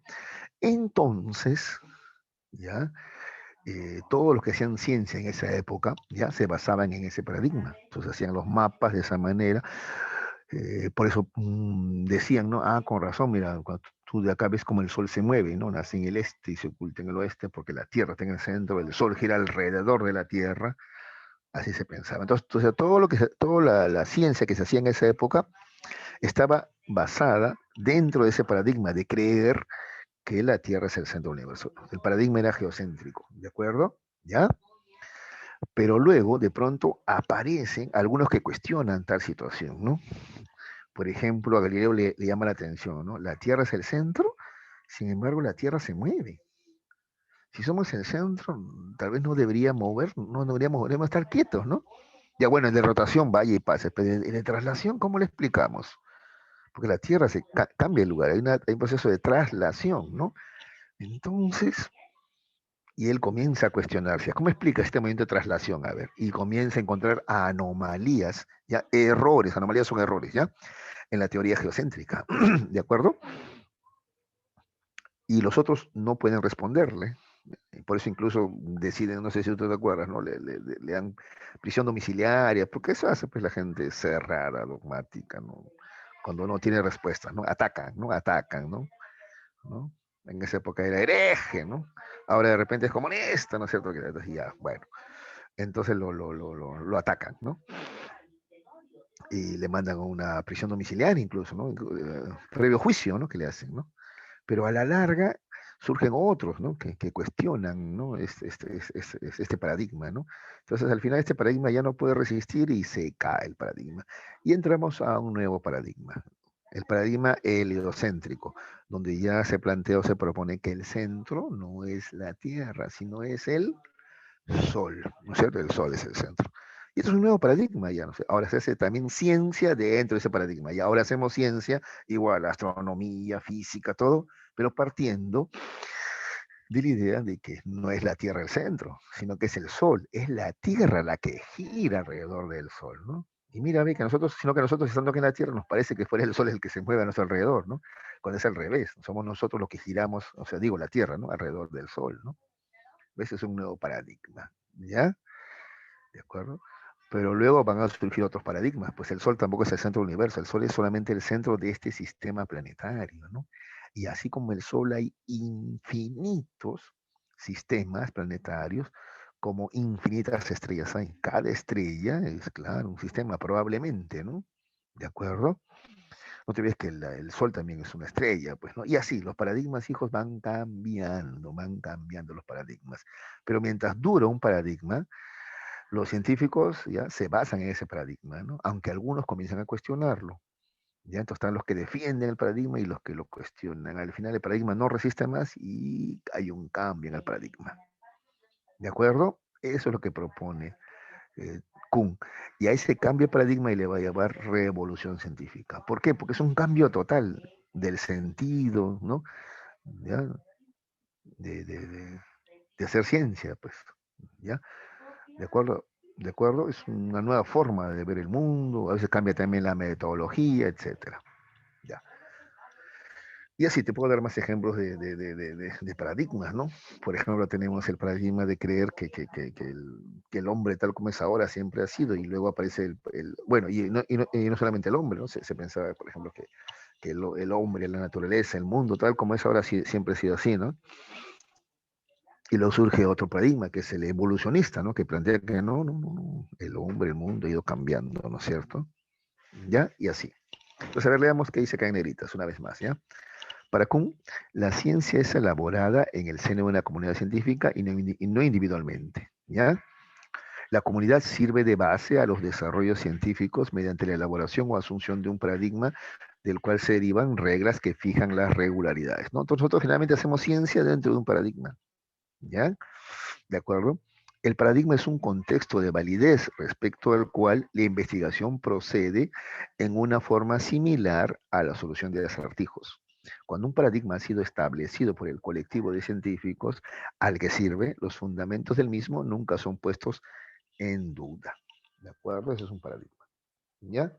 Entonces, ¿ya? Todos los que hacían ciencia en esa época ya se basaban en ese paradigma. Entonces hacían los mapas de esa manera. Por eso decían, ¿no? Ah, con razón, mira, cuando tú de acá ves como el sol se mueve, ¿no? Nace en el este y se oculta en el oeste porque la Tierra está en el centro, el sol gira alrededor de la Tierra. Así se pensaba. Entonces toda la ciencia que se hacía en esa época estaba basada dentro de ese paradigma de creer que la Tierra es el centro del universo. El paradigma era geocéntrico, ¿de acuerdo? ¿Ya? Pero luego, de pronto, aparecen algunos que cuestionan tal situación, ¿no? Por ejemplo, a Galileo le llama la atención, ¿no? La Tierra es el centro, sin embargo, la Tierra se mueve. Si somos el centro, tal vez no debería mover, no deberíamos estar quietos, ¿no? Ya bueno, el de rotación vaya y pase, pero el de traslación, ¿cómo le explicamos? Porque la Tierra cambia de lugar, hay un proceso de traslación, ¿no? Entonces, y él comienza a cuestionarse, ¿cómo explica este movimiento de traslación? A ver, y comienza a encontrar anomalías, ya, errores, anomalías son errores, ¿ya? En la teoría geocéntrica, ¿de acuerdo? Y los otros no pueden responderle. Y por eso incluso deciden, no sé si tú te acuerdas, ¿no? Le dan prisión domiciliaria, porque eso hace pues la gente cerrada, dogmática, ¿no? Cuando no tiene respuestas, ¿no? Atacan, ¿no? Atacan, ¿no? ¿No? En esa época era hereje, ¿no? Ahora de repente es comunista, ¿no es cierto? Entonces ya, bueno, entonces lo atacan, ¿no? Y le mandan a una prisión domiciliaria incluso, ¿no? Previo juicio, ¿no? Que le hacen, ¿no? Pero a la larga surgen otros, ¿no? Que cuestionan, ¿no? Este paradigma, ¿no? Entonces, al final este paradigma ya no puede resistir y se cae el paradigma. Y entramos a un nuevo paradigma, el paradigma heliocéntrico, donde ya se plantea o se propone que el centro no es la Tierra, sino es el Sol, ¿no es cierto? El Sol es el centro. Y esto es un nuevo paradigma ya, no sé. Ahora se hace también ciencia dentro de ese paradigma. Y ahora hacemos ciencia, igual, astronomía, física, todo, pero partiendo de la idea de que no es la Tierra el centro, sino que es el Sol, es la Tierra la que gira alrededor del Sol, ¿no? Y mira, ve que nosotros, sino que nosotros estando aquí en la Tierra nos parece que fuera el Sol el que se mueve a nuestro alrededor, ¿no? Cuando es al revés, somos nosotros los que giramos, o sea, digo la Tierra, ¿no? Alrededor del Sol, ¿no? Ese es un nuevo paradigma, ¿ya? ¿De acuerdo? Pero luego van a surgir otros paradigmas, pues el Sol tampoco es el centro del universo, el Sol es solamente el centro de este sistema planetario, ¿no? Y así como el Sol hay infinitos sistemas planetarios, como infinitas estrellas hay. Cada estrella es, claro, un sistema probablemente, ¿no? ¿De acuerdo? No te ves que el Sol también es una estrella, pues, ¿no? Y así, los paradigmas, hijos, van cambiando los paradigmas. Pero mientras dura un paradigma, los científicos ya se basan en ese paradigma, ¿no? Aunque algunos comienzan a cuestionarlo. Ya entonces están los que defienden el paradigma y los que lo cuestionan. Al final el paradigma no resiste más y hay un cambio en el paradigma. ¿De acuerdo? Eso es lo que propone eh, Kuhn. Y a ese cambio de paradigma y le va a llamar revolución científica. ¿Por qué? Porque es un cambio total del sentido, ¿no? ¿Ya? De hacer ciencia, pues. ¿Ya? ¿De acuerdo? ¿De acuerdo? Es una nueva forma de ver el mundo, a veces cambia también la metodología, etcétera. Ya. Y así te puedo dar más ejemplos de paradigmas, ¿no? Por ejemplo, tenemos el paradigma de creer que el hombre tal como es ahora siempre ha sido y luego aparece bueno, y no solamente el hombre, ¿no? Se pensaba, por ejemplo, que el hombre, la naturaleza, el mundo tal como es ahora siempre ha sido así, ¿no? Y luego surge otro paradigma, que es el evolucionista, ¿no? Que plantea que no, el hombre, el mundo ha ido cambiando, ¿no es cierto? ¿Ya? Y así. Entonces, a ver, leamos qué dice acá en negritas, una vez más, ¿ya? Para Kuhn, la ciencia es elaborada en el seno de una comunidad científica y no individualmente, ¿ya? La comunidad sirve de base a los desarrollos científicos mediante la elaboración o asunción de un paradigma del cual se derivan reglas que fijan las regularidades, ¿no? Entonces, nosotros generalmente hacemos ciencia dentro de un paradigma, ¿ya? ¿De acuerdo? El paradigma es un contexto de validez respecto al cual la investigación procede en una forma similar a la solución de acertijos. Cuando un paradigma ha sido establecido por el colectivo de científicos al que sirve, los fundamentos del mismo nunca son puestos en duda. ¿De acuerdo? Ese es un paradigma. ¿Ya?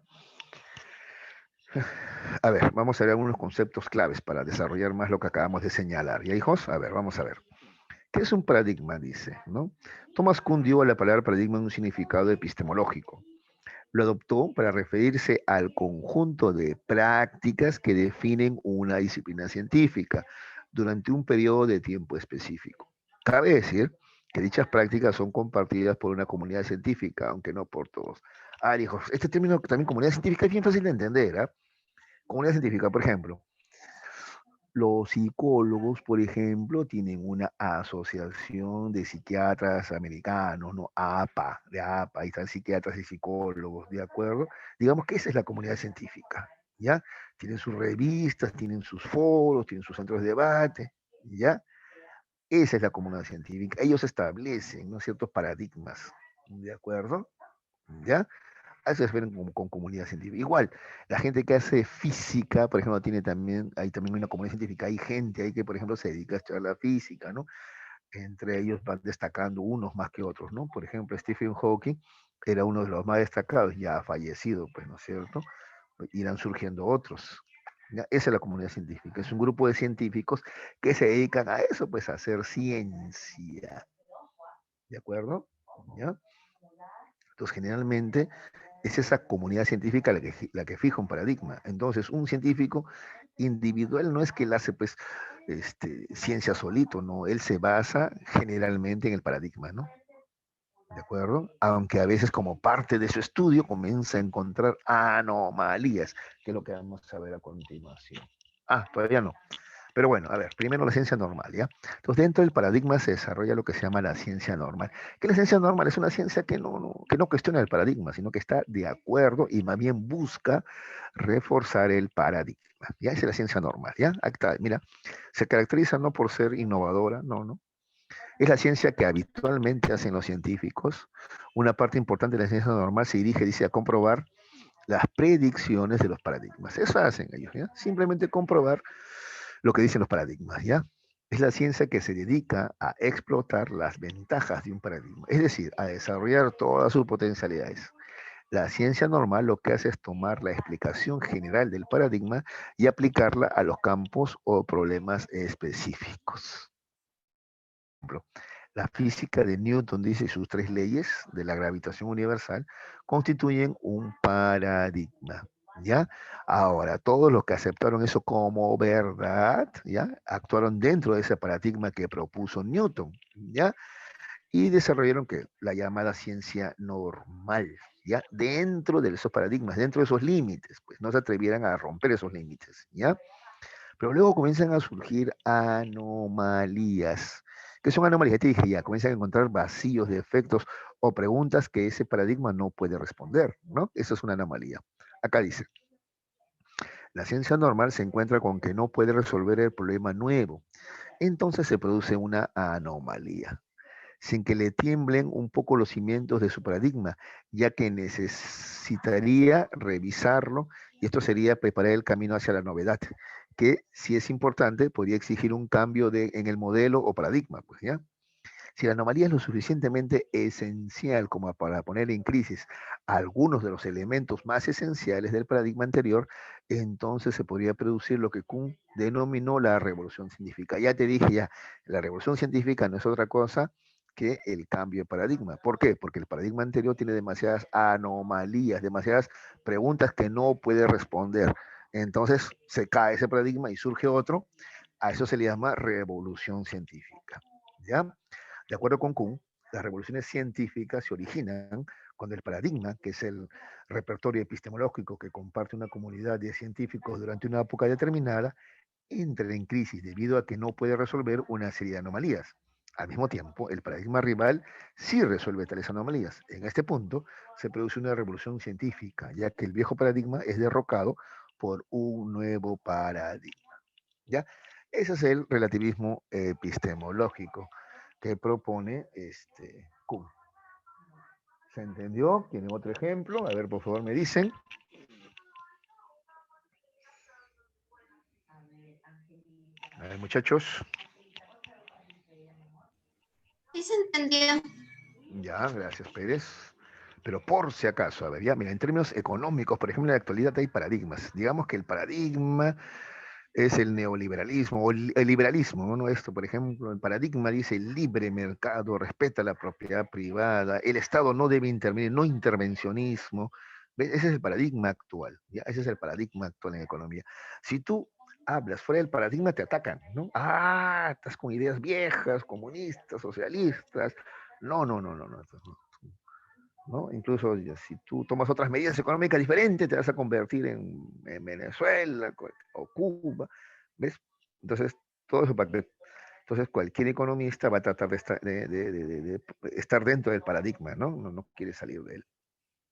A ver, vamos a ver algunos conceptos claves para desarrollar más lo que acabamos de señalar. ¿Ya, hijos? A ver, vamos a ver. ¿Qué es un paradigma? Dice, ¿no? Thomas Kuhn dio a la palabra paradigma un significado epistemológico. Lo adoptó para referirse al conjunto de prácticas que definen una disciplina científica durante un periodo de tiempo específico. Cabe decir que dichas prácticas son compartidas por una comunidad científica, aunque no por todos. Ah, hijos, este término también comunidad científica es bien fácil de entender, ¿eh? Comunidad científica, por ejemplo, los psicólogos, por ejemplo, tienen una asociación de psiquiatras americanos, ¿no? APA, de APA, ahí están psiquiatras y psicólogos, ¿de acuerdo? Digamos que esa es la comunidad científica, ¿ya? Tienen sus revistas, tienen sus foros, tienen sus centros de debate, ¿ya? Esa es la comunidad científica. Ellos establecen, ¿no? Ciertos paradigmas, ¿de acuerdo? ¿Ya? A eso se refieren con comunidad científica. Igual, la gente que hace física, por ejemplo, hay también una comunidad científica, hay gente ahí que, por ejemplo, se dedica a estudiar la física, ¿no? Entre ellos van destacando unos más que otros, ¿no? Por ejemplo, Stephen Hawking era uno de los más destacados, ya ha fallecido, pues, ¿no es cierto? Irán surgiendo otros. ¿Ya? Esa es la comunidad científica, es un grupo de científicos que se dedican a eso, pues, a hacer ciencia, ¿de acuerdo? ¿Ya? Entonces, generalmente es esa comunidad científica la que fija un paradigma. Entonces, un científico individual no es que él hace pues ciencia solito, no, él se basa generalmente en el paradigma, ¿no? ¿De acuerdo? Aunque a veces como parte de su estudio comienza a encontrar anomalías, que es lo que vamos a ver a continuación. Ah, todavía no. Pero bueno, a ver, primero la ciencia normal, ¿ya? Entonces, dentro del paradigma se desarrolla lo que se llama la ciencia normal. Que la ciencia normal es una ciencia que no cuestiona el paradigma, sino que está de acuerdo y más bien busca reforzar el paradigma. ¿Ya? Esa es la ciencia normal, ¿ya? Acá, mira, se caracteriza no por ser innovadora, no, no, Es la ciencia que habitualmente hacen los científicos. Una parte importante de la ciencia normal se dirige, dice, a comprobar las predicciones de los paradigmas. Eso hacen ellos, ¿ya? Simplemente comprobar lo que dicen los paradigmas, ¿ya? Es la ciencia que se dedica a explotar las ventajas de un paradigma, es decir, a desarrollar todas sus potencialidades. La ciencia normal lo que hace es tomar la explicación general del paradigma y aplicarla a los campos o problemas específicos. Por ejemplo, la física de Newton dice sus tres leyes de la gravitación universal constituyen un paradigma. ¿Ya? Ahora, todos los que aceptaron eso como verdad, ¿ya? Actuaron dentro de ese paradigma que propuso Newton, ¿ya? Y desarrollaron que la llamada ciencia normal, ¿ya? Dentro de esos paradigmas, dentro de esos límites, pues no se atrevieran a romper esos límites, ¿ya? Pero luego comienzan a surgir anomalías. ¿Qué son anomalías? Ya te dije ya, comienzan a encontrar vacíos, defectos o preguntas que ese paradigma no puede responder, ¿no? Eso es una anomalía. Acá dice, la ciencia normal se encuentra con que no puede resolver el problema nuevo. Entonces se produce una anomalía sin que le tiemblen un poco los cimientos de su paradigma, ya que necesitaría revisarlo y esto sería preparar el camino hacia la novedad, que si es importante podría exigir un cambio en el modelo o paradigma, pues ya. Si la anomalía es lo suficientemente esencial como para poner en crisis algunos de los elementos más esenciales del paradigma anterior, entonces se podría producir lo que Kuhn denominó la revolución científica. Ya te dije ya, la revolución científica no es otra cosa que el cambio de paradigma. ¿Por qué? Porque el paradigma anterior tiene demasiadas anomalías, demasiadas preguntas que no puede responder. Entonces se cae ese paradigma y surge otro. A eso se le llama revolución científica. ¿Ya? De acuerdo con Kuhn, las revoluciones científicas se originan cuando el paradigma, que es el repertorio epistemológico que comparte una comunidad de científicos durante una época determinada, entra en crisis debido a que no puede resolver una serie de anomalías. Al mismo tiempo, el paradigma rival sí resuelve tales anomalías. En este punto se produce una revolución científica, ya que el viejo paradigma es derrocado por un nuevo paradigma. ¿Ya? Ese es el relativismo epistemológico que propone Kuhn. ¿Se entendió? ¿Tienen otro ejemplo? A ver, por favor, me dicen. A ver, muchachos. Sí se entendió. Ya, gracias, Pérez. Pero por si acaso, a ver, ya, mira, en términos económicos, por ejemplo, en la actualidad hay paradigmas. Digamos que el paradigma es el neoliberalismo o el liberalismo, ¿no? Esto, por ejemplo, el paradigma dice el libre mercado, respeta la propiedad privada, el Estado no debe intervenir, no intervencionismo. ¿Ves? Ese es el paradigma actual, ¿ya? Ese es el paradigma actual en economía. Si tú hablas fuera del paradigma, te atacan, ¿no? Ah, estás con ideas viejas, comunistas, socialistas. No, no, no, no, no. ¿No? Incluso si tú tomas otras medidas económicas diferentes, te vas a convertir en Venezuela o Cuba, ¿ves? Entonces, todo eso para que, entonces cualquier economista va a tratar de estar dentro del paradigma, ¿no? ¿no? No quiere salir de él,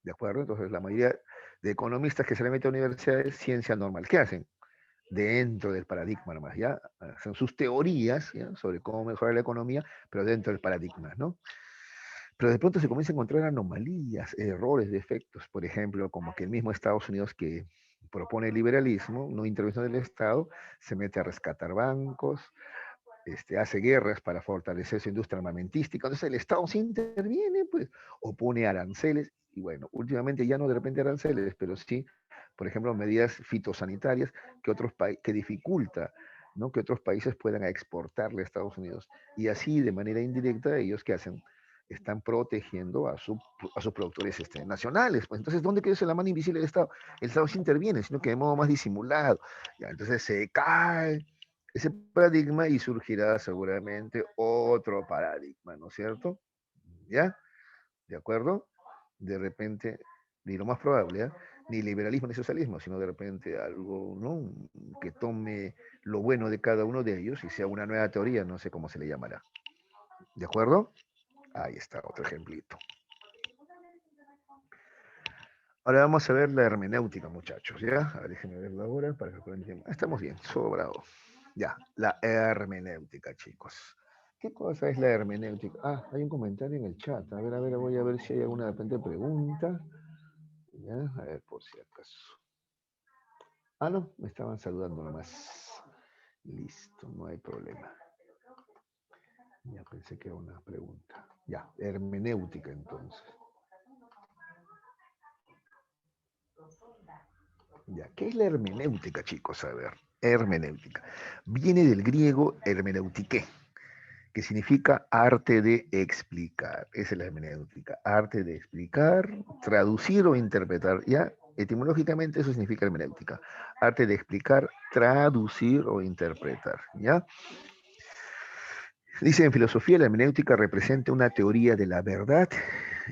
¿de acuerdo? Entonces, la mayoría de economistas que se le meten a universidades, ciencia normal, ¿qué hacen? Dentro del paradigma nomás, ¿ya? Hacen sus teorías, ¿ya? Sobre cómo mejorar la economía, pero dentro del paradigma, ¿no? Pero de pronto se comienza a encontrar anomalías, errores, defectos, por ejemplo, como que el mismo Estados Unidos que propone el liberalismo, no intervención del Estado, se mete a rescatar bancos, hace guerras para fortalecer su industria armamentística, entonces el Estado sí interviene, pues, o pone aranceles, y bueno, últimamente ya no de repente aranceles, pero sí, por ejemplo, medidas fitosanitarias que dificulta, ¿no? Que otros países puedan exportarle a Estados Unidos. Y así, de manera indirecta, ellos qué hacen, están protegiendo a sus productores nacionales. Pues entonces, ¿dónde queda la mano invisible del Estado? El Estado sí interviene, sino que de modo más disimulado. Ya, entonces se cae ese paradigma y surgirá seguramente otro paradigma, ¿no es cierto? ¿Ya? ¿De acuerdo? De repente, ni lo más probable, ¿eh? Ni liberalismo ni socialismo, sino de repente algo, ¿no? Que tome lo bueno de cada uno de ellos y sea una nueva teoría, no sé cómo se le llamará. ¿De acuerdo? Ahí está, otro ejemplito. Ahora vamos a ver la hermenéutica, muchachos, ¿ya? A ver, déjenme verlo ahora para que puedan entender. Estamos bien, sobrado. Ya, la hermenéutica, chicos. ¿Qué cosa es la hermenéutica? Ah, hay un comentario en el chat. A ver, voy a ver si hay alguna de repente pregunta. Ya, a ver, por si acaso. Ah, no, me estaban saludando nomás. Listo, no hay problema. Ya pensé que era una pregunta. Ya, hermenéutica entonces. Ya, ¿qué es la hermenéutica, chicos? A ver, hermenéutica. Viene del griego hermeneutiqué, que significa arte de explicar. Esa es la hermenéutica, arte de explicar, traducir o interpretar. Ya, etimológicamente eso significa hermenéutica, arte de explicar, traducir o interpretar. Ya, dice en filosofía la hermenéutica representa una teoría de la verdad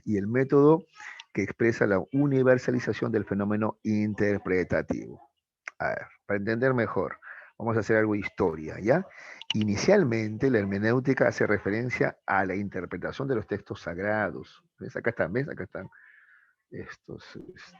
y el método que expresa la universalización del fenómeno interpretativo. A ver, para entender mejor, vamos a hacer algo de historia, ¿ya? Inicialmente, la hermenéutica hace referencia a la interpretación de los textos sagrados. ¿Ves? ¿Ves? Acá están estos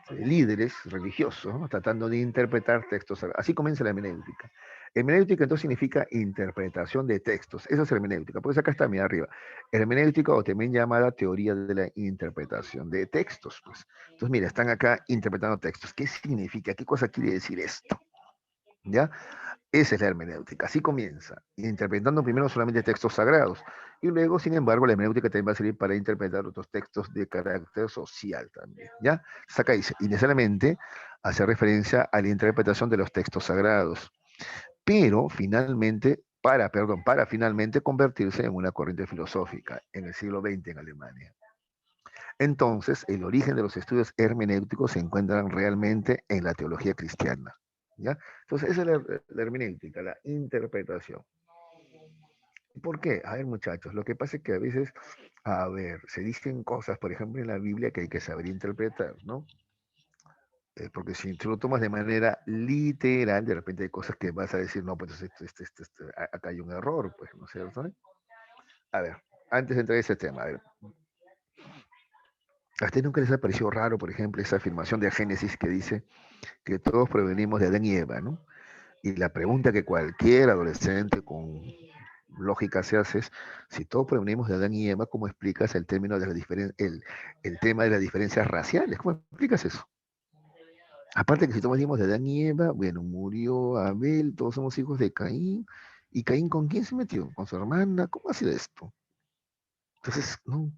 líderes religiosos, ¿no? Tratando de interpretar textos sagrados. Así comienza la hermenéutica. Hermenéutica entonces significa interpretación de textos. Eso es hermenéutica. Pues acá está, mira arriba. Hermenéutica o también llamada teoría de la interpretación de textos. Pues. Entonces, mira, están acá interpretando textos. ¿Qué significa? ¿Qué cosa quiere decir esto? ¿Ya? Esa es la hermenéutica, así comienza, interpretando primero solamente textos sagrados, y luego, sin embargo, la hermenéutica también va a servir para interpretar otros textos de carácter social también, ¿ya? Acá dice, inicialmente hace referencia a la interpretación de los textos sagrados, pero finalmente, para finalmente convertirse en una corriente filosófica en el siglo XX en Alemania. Entonces, el origen de los estudios hermenéuticos se encuentran realmente en la teología cristiana. ¿Ya? Entonces, esa es la hermenéutica, la interpretación. ¿Por qué? A ver, muchachos, lo que pasa es que a veces, a ver, se dicen cosas, por ejemplo, en la Biblia que hay que saber interpretar, ¿no? Porque si tú lo tomas de manera literal, de repente hay cosas que vas a decir, no, pues acá hay un error, pues, ¿no es cierto? A ver, antes de entrar a ese tema, a ver, ¿a ustedes nunca les ha parecido raro, por ejemplo, esa afirmación de Génesis que dice que todos provenimos de Adán y Eva, ¿no? Y la pregunta que cualquier adolescente con lógica se hace es, si todos provenimos de Adán y Eva, ¿cómo explicas el término de la el tema de las diferencias raciales? ¿Cómo explicas eso? Aparte que si todos venimos de Adán y Eva, bueno, murió Abel, todos somos hijos de Caín, ¿y Caín con quién se metió? ¿Con su hermana? ¿Cómo ha sido esto? Entonces, no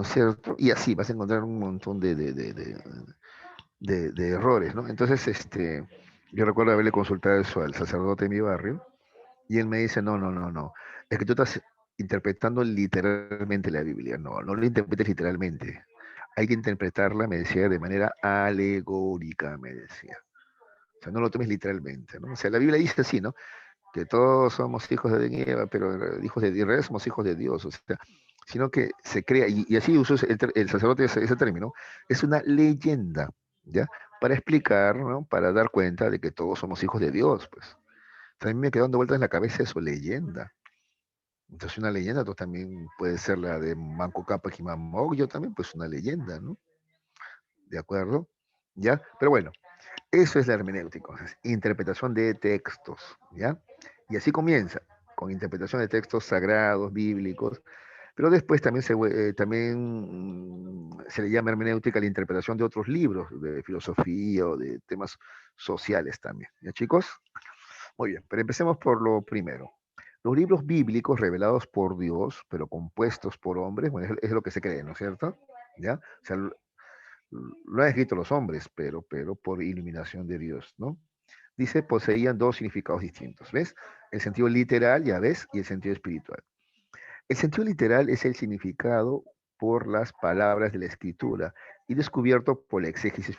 es cierto. Y así vas a encontrar un montón de errores, ¿no? Entonces, yo recuerdo haberle consultado eso al sacerdote de mi barrio y él me dice, no, es que tú estás interpretando literalmente la Biblia, no lo interpretes literalmente, hay que interpretarla, me decía, de manera alegórica, me decía. O sea, no lo tomes literalmente, ¿no? O sea, la Biblia dice así, ¿no? Que todos somos hijos de Adán y Eva, pero hijos de Israel somos hijos de Dios, o sea, sino que se crea, y así usó el sacerdote ese término, es una leyenda, ¿ya? Para explicar, ¿no? Para dar cuenta de que todos somos hijos de Dios, pues. O sea, a mí me quedó dando vueltas en la cabeza eso, leyenda. Entonces una leyenda pues, también puede ser la de Manco Cápac y Mamog, yo también, pues una leyenda, ¿no? ¿De acuerdo? ¿Ya? Pero bueno, eso es la hermenéutica, interpretación de textos, ¿ya? Y así comienza, con interpretación de textos sagrados, bíblicos, pero después también se le llama hermenéutica la interpretación de otros libros, de filosofía o de temas sociales también, ¿ya chicos? Muy bien, pero empecemos por lo primero. Los libros bíblicos revelados por Dios, pero compuestos por hombres, bueno, es lo que se cree, ¿no es cierto? ¿Ya? O sea, lo han escrito los hombres, pero por iluminación de Dios, ¿no? Dice, poseían dos significados distintos, ¿ves? El sentido literal, ya ves, y el sentido espiritual. El sentido literal es el significado por las palabras de la escritura y descubierto por la exégesis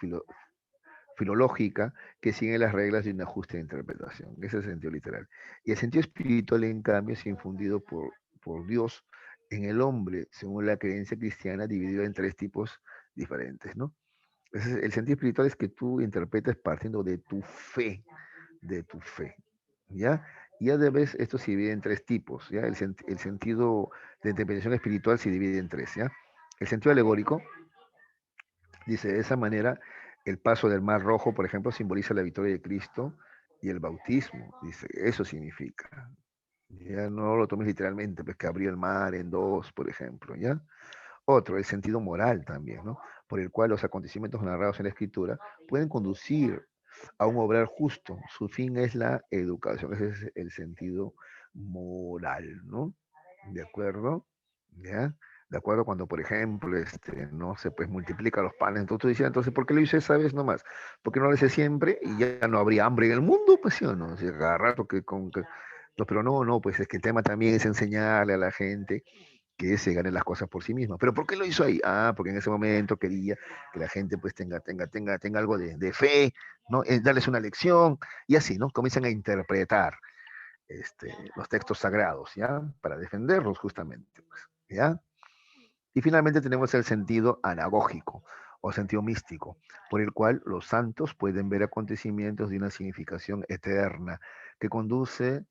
filológica que sigue las reglas de una justa interpretación. Ese es el sentido literal. Y el sentido espiritual, en cambio, es infundido por Dios en el hombre, según la creencia cristiana, dividido en tres tipos diferentes, ¿no? El sentido espiritual es que tú interpretes partiendo de tu fe, ¿ya? Y ya debes, esto se divide en tres tipos, ¿ya? El sentido de interpretación espiritual se divide en tres, ¿ya? El sentido alegórico, dice, de esa manera, el paso del Mar Rojo, por ejemplo, simboliza la victoria de Cristo y el bautismo. Dice, eso significa. Ya no lo tomes literalmente, pues que abrió el mar en dos, por ejemplo, ¿ya? Otro, el sentido moral también, ¿no? Por el cual los acontecimientos narrados en la escritura pueden conducir a un obrar justo. Su fin es la educación, ese es el sentido moral, ¿no? ¿De acuerdo? ¿Ya? De acuerdo cuando, por ejemplo, no se pues multiplica los panes, entonces tú dices, entonces, ¿por qué lo hice esa vez nomás? ¿Por qué no lo hice siempre y ya no habría hambre en el mundo? Pues sí o no, o sea, cada rato no, pero no, no, pues es que el tema también es enseñarle a la gente que se ganen las cosas por sí misma. ¿Pero por qué lo hizo ahí? Ah, porque en ese momento quería que la gente pues tenga algo de fe, ¿no? Darles una lección y así, ¿no? Comienzan a interpretar los textos sagrados, ¿ya? Para defenderlos justamente, pues, ¿ya? Y finalmente tenemos el sentido anagógico o sentido místico, por el cual los santos pueden ver acontecimientos de una significación eterna que conduce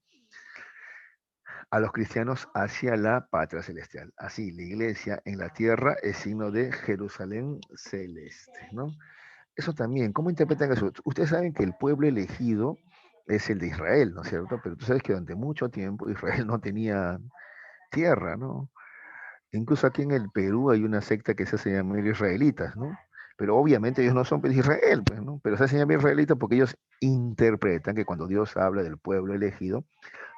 a los cristianos hacia la patria celestial. Así, la iglesia en la tierra es signo de Jerusalén celeste, ¿no? Eso también, ¿cómo interpretan eso? Ustedes saben que el pueblo elegido es el de Israel, ¿no es cierto? Pero tú sabes que durante mucho tiempo Israel no tenía tierra, ¿no? Incluso aquí en el Perú hay una secta que se hace llamar israelitas, ¿no? Pero obviamente ellos no son pues, Israel, pues, ¿no? Pero se hacen llamar israelitas porque ellos interpretan que cuando Dios habla del pueblo elegido,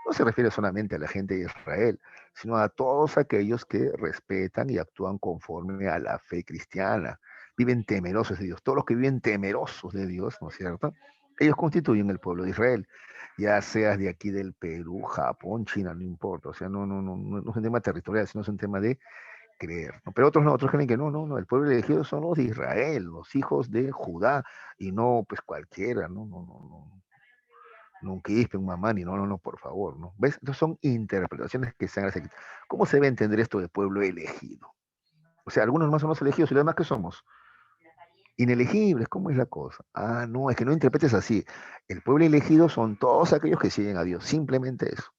no se refiere solamente a la gente de Israel, sino a todos aquellos que respetan y actúan conforme a la fe cristiana. Viven temerosos de Dios. Todos los que viven temerosos de Dios, ¿no es cierto? Ellos constituyen el pueblo de Israel, ya seas de aquí del Perú, Japón, China, no importa. O sea, no es un tema territorial, sino es un tema de creer, ¿no? Pero otros no, otros creen que no, el pueblo elegido son los de Israel, los hijos de Judá, y no pues cualquiera, no un quispe, un mamani, no, por favor, ¿no? ¿Ves? Entonces son interpretaciones que se han hecho. ¿Cómo se debe entender esto de pueblo elegido? O sea, algunos más somos elegidos y los demás que somos inelegibles, ¿cómo es la cosa? Ah, no, es que no interpretes así. El pueblo elegido son todos aquellos que siguen a Dios, simplemente eso.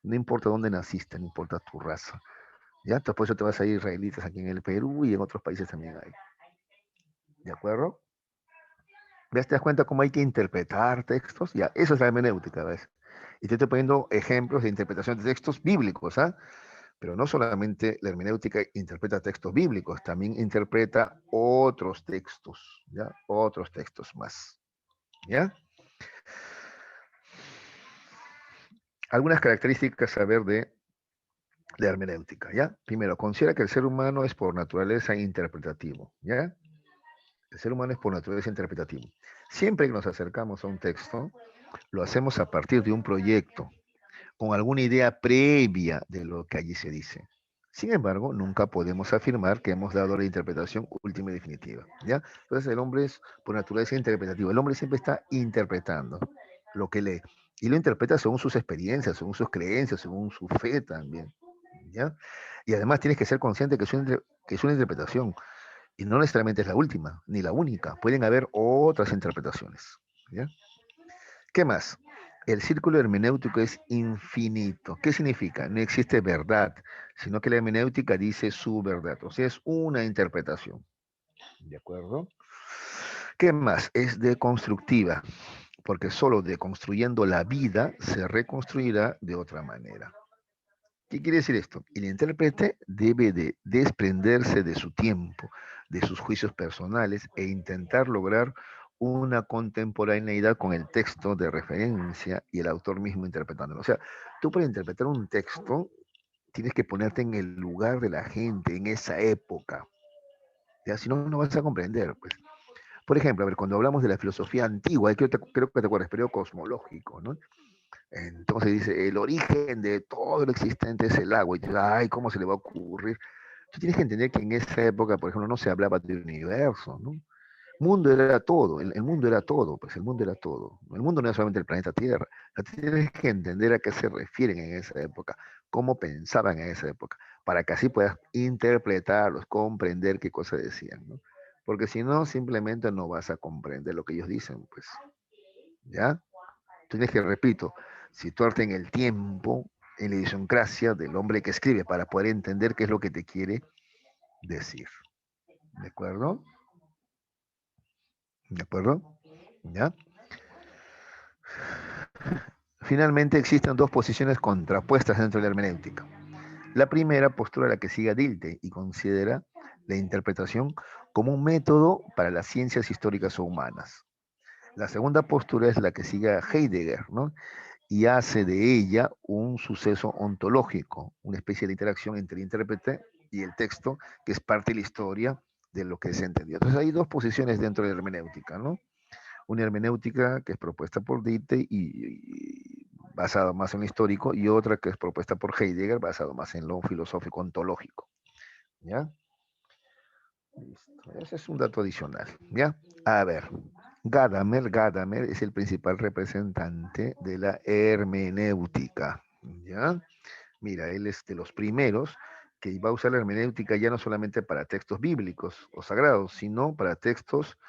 No importa dónde naciste, no importa tu raza. ¿Ya? Entonces, por eso te vas a ir israelitas aquí en el Perú y en otros países también hay. ¿De acuerdo? ¿Ves? ¿Te das cuenta cómo hay que interpretar textos? Ya, eso es la hermenéutica, ¿ves? Y te estoy poniendo ejemplos de interpretación de textos bíblicos, ¿ah? Pero no solamente la hermenéutica interpreta textos bíblicos, también interpreta otros textos, ¿ya? Otros textos más, ¿ya? Algunas características a ver de la hermenéutica, ¿ya? Primero, considera que el ser humano es por naturaleza interpretativo, ¿ya? El ser humano es por naturaleza interpretativo. Siempre que nos acercamos a un texto, lo hacemos a partir de un proyecto, con alguna idea previa de lo que allí se dice. Sin embargo, nunca podemos afirmar que hemos dado la interpretación última y definitiva, ¿ya? Entonces el hombre es por naturaleza interpretativo. El hombre siempre está interpretando lo que lee y lo interpreta según sus experiencias, según sus creencias, según su fe también, ¿ya? Y además tienes que ser consciente que es una interpretación y no necesariamente es la última ni la única. Pueden haber otras interpretaciones, ¿ya? ¿Qué más? El círculo hermenéutico es infinito. ¿Qué significa? No existe verdad, sino que la hermenéutica dice su verdad. O sea, es una interpretación. ¿De acuerdo? ¿Qué más? Es deconstructiva, porque solo deconstruyendo la vida se reconstruirá de otra manera. ¿Qué quiere decir esto? El intérprete debe de desprenderse de su tiempo, de sus juicios personales e intentar lograr una contemporaneidad con el texto de referencia y el autor mismo interpretándolo. O sea, tú para interpretar un texto tienes que ponerte en el lugar de la gente en esa época. ¿Ya? Si no, no vas a comprender. Pues. Por ejemplo, a ver, cuando hablamos de la filosofía antigua, creo que te acuerdas, periodo cosmológico, ¿no? Entonces dice, el origen de todo lo existente es el agua. Y dices, ay, ¿cómo se le va a ocurrir? Tú tienes que entender que en esa época, por ejemplo, no se hablaba de universo, ¿no? Mundo era todo, el mundo era todo, pues el mundo era todo. El mundo no era solamente el planeta Tierra. Tienes que entender a qué se refieren en esa época, cómo pensaban en esa época, para que así puedas interpretarlos, comprender qué cosas decían, ¿no? Porque si no, simplemente no vas a comprender lo que ellos dicen, pues, ¿ya? Tienes que, repito, situarte en el tiempo, en la idiosincrasia del hombre que escribe para poder entender qué es lo que te quiere decir. ¿De acuerdo? ¿De acuerdo? ¿Ya? Finalmente existen dos posiciones contrapuestas dentro de la hermenéutica. La primera postura la que sigue a Dilthey y considera la interpretación como un método para las ciencias históricas o humanas. La segunda postura es la que sigue a Heidegger, ¿no? Y hace de ella un suceso ontológico, una especie de interacción entre el intérprete y el texto, que es parte de la historia de lo que se entendió. Entonces hay dos posiciones dentro de la hermenéutica, ¿no? Una hermenéutica que es propuesta por Dilthey y basada más en lo histórico, y otra que es propuesta por Heidegger, basado más en lo filosófico ontológico. ¿Ya? Listo. Ese es un dato adicional. ¿Ya? A ver, Gadamer es el principal representante de la hermenéutica. ¿Ya? Mira, él es de los primeros que va a usar la hermenéutica ya no solamente para textos bíblicos o sagrados, sino para textos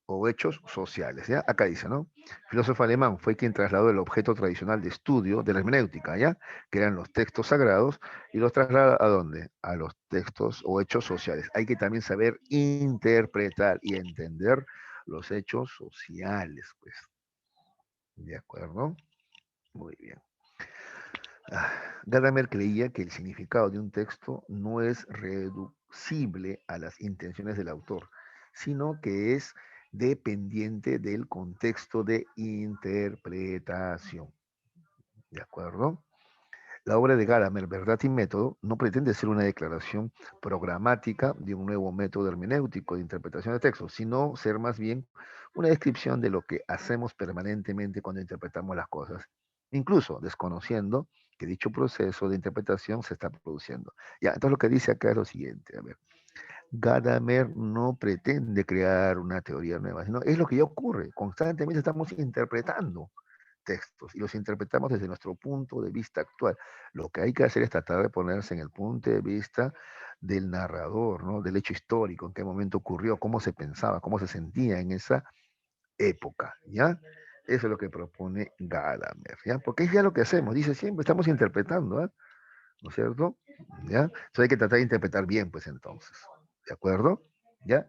o hechos sociales, ¿ya? Acá dice, ¿no? Filósofo alemán fue quien trasladó el objeto tradicional de estudio de la hermenéutica, ¿ya? Que eran los textos sagrados, y los traslada ¿a dónde? A los textos o hechos sociales. Hay que también saber interpretar y entender los hechos sociales, pues. ¿De acuerdo? Muy bien. Ah, Gadamer creía que el significado de un texto no es reducible a las intenciones del autor, sino que es dependiente del contexto de interpretación. ¿De acuerdo? La obra de Gadamer, Verdad y Método, no pretende ser una declaración programática de un nuevo método hermenéutico de interpretación de textos, sino ser más bien una descripción de lo que hacemos permanentemente cuando interpretamos las cosas, incluso desconociendo que dicho proceso de interpretación se está produciendo. Ya, entonces lo que dice acá es lo siguiente, a ver. Gadamer no pretende crear una teoría nueva, sino es lo que ya ocurre. Constantemente estamos interpretando textos y los interpretamos desde nuestro punto de vista actual. Lo que hay que hacer es tratar de ponerse en el punto de vista del narrador, ¿no? Del hecho histórico, en qué momento ocurrió, cómo se pensaba, cómo se sentía en esa época, ¿ya? Eso es lo que propone Gadamer, ¿ya? Porque es ya lo que hacemos, dice siempre, estamos interpretando, ¿eh? ¿No es cierto? ¿Ya? Entonces hay que tratar de interpretar bien, pues entonces, ¿de acuerdo? ¿Ya?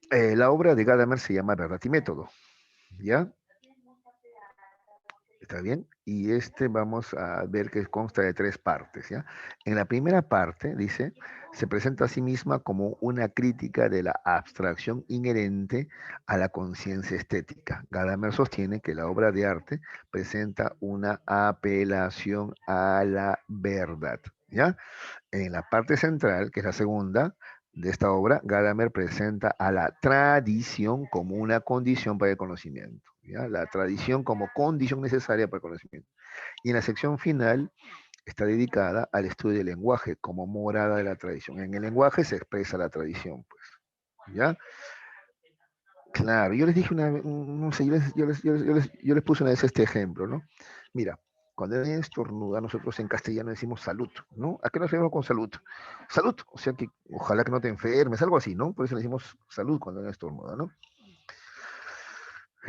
La obra de Gadamer se llama Verdad y Método, ¿ya? ¿Está bien? Y este vamos a ver que consta de tres partes, ¿ya? En la primera parte, dice, se presenta a sí misma como una crítica de la abstracción inherente a la conciencia estética. Gadamer sostiene que la obra de arte presenta una apelación a la verdad, ¿ya? En la parte central, que es la segunda de esta obra, Gadamer presenta a la tradición como una condición para el conocimiento, ¿ya? La tradición como condición necesaria para el conocimiento. Y en la sección final está dedicada al estudio del lenguaje como morada de la tradición. En el lenguaje se expresa la tradición, pues, ¿ya? Claro, yo les dije una vez, no sé, yo les puse una vez este ejemplo, ¿no? Mira, cuando alguien estornuda, nosotros en castellano decimos salud, ¿no? ¿A qué nos referimos con salud? Salud, o sea que ojalá que no te enfermes, algo así, ¿no? Por eso le decimos salud cuando alguien estornuda, ¿no?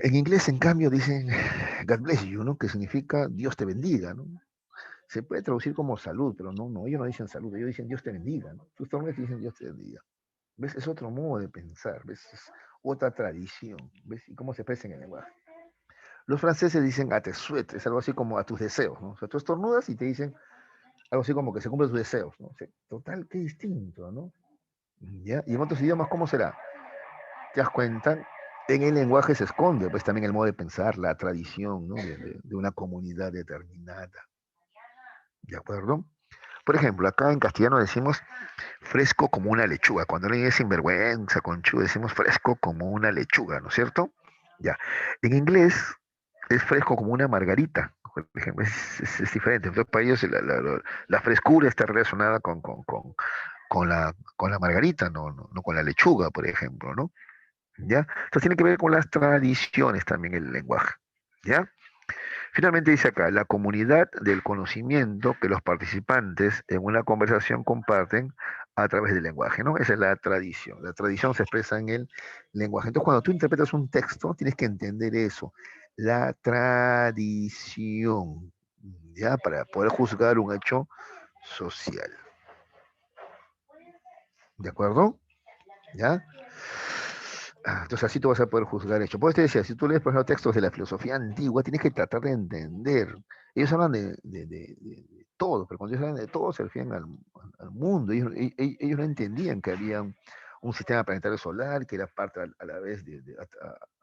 En inglés, en cambio, dicen God bless you, ¿no? Que significa Dios te bendiga, ¿no? Se puede traducir como salud, pero no, ellos no dicen salud, ellos dicen Dios te bendiga, ¿no? Tú estornudas y dicen Dios te bendiga. ¿Ves? Es otro modo de pensar, ¿ves? Es otra tradición, ¿ves? Y cómo se expresa en el lenguaje. Los franceses dicen a te souhaite, es algo así como a tus deseos, ¿no? O sea, tú estornudas y te dicen algo así como que se cumplen tus deseos, ¿no? O sea, total, qué distinto, ¿no? ¿Ya? Y en otros idiomas, ¿cómo será? ¿Te das cuenta? En el lenguaje se esconde, pues también el modo de pensar, la tradición, ¿no? De una comunidad determinada, ¿de acuerdo? Por ejemplo, acá en castellano decimos fresco como una lechuga. Cuando alguien es sinvergüenza, conchudo, decimos fresco como una lechuga, ¿no es cierto? Ya. En inglés es fresco como una margarita. Por ejemplo, es diferente. Entonces, para ellos la frescura está relacionada con la margarita, no con la lechuga, por ejemplo, ¿no? ¿Ya? Entonces tiene que ver con las tradiciones también el lenguaje. ¿Ya? Finalmente dice acá, la comunidad del conocimiento que los participantes en una conversación comparten a través del lenguaje, ¿no? Esa es la tradición. La tradición se expresa en el lenguaje. Entonces, cuando tú interpretas un texto, tienes que entender eso, la tradición, ¿ya? Para poder juzgar un hecho social. ¿De acuerdo? ¿Ya? Entonces así tú vas a poder juzgar hecho. Pues te decía, si tú lees, por ejemplo, textos de la filosofía antigua, tienes que tratar de entender. Ellos hablan de todo, pero cuando ellos hablan de todo se refieren al mundo. Ellos no entendían que había un sistema planetario solar, que era parte a la vez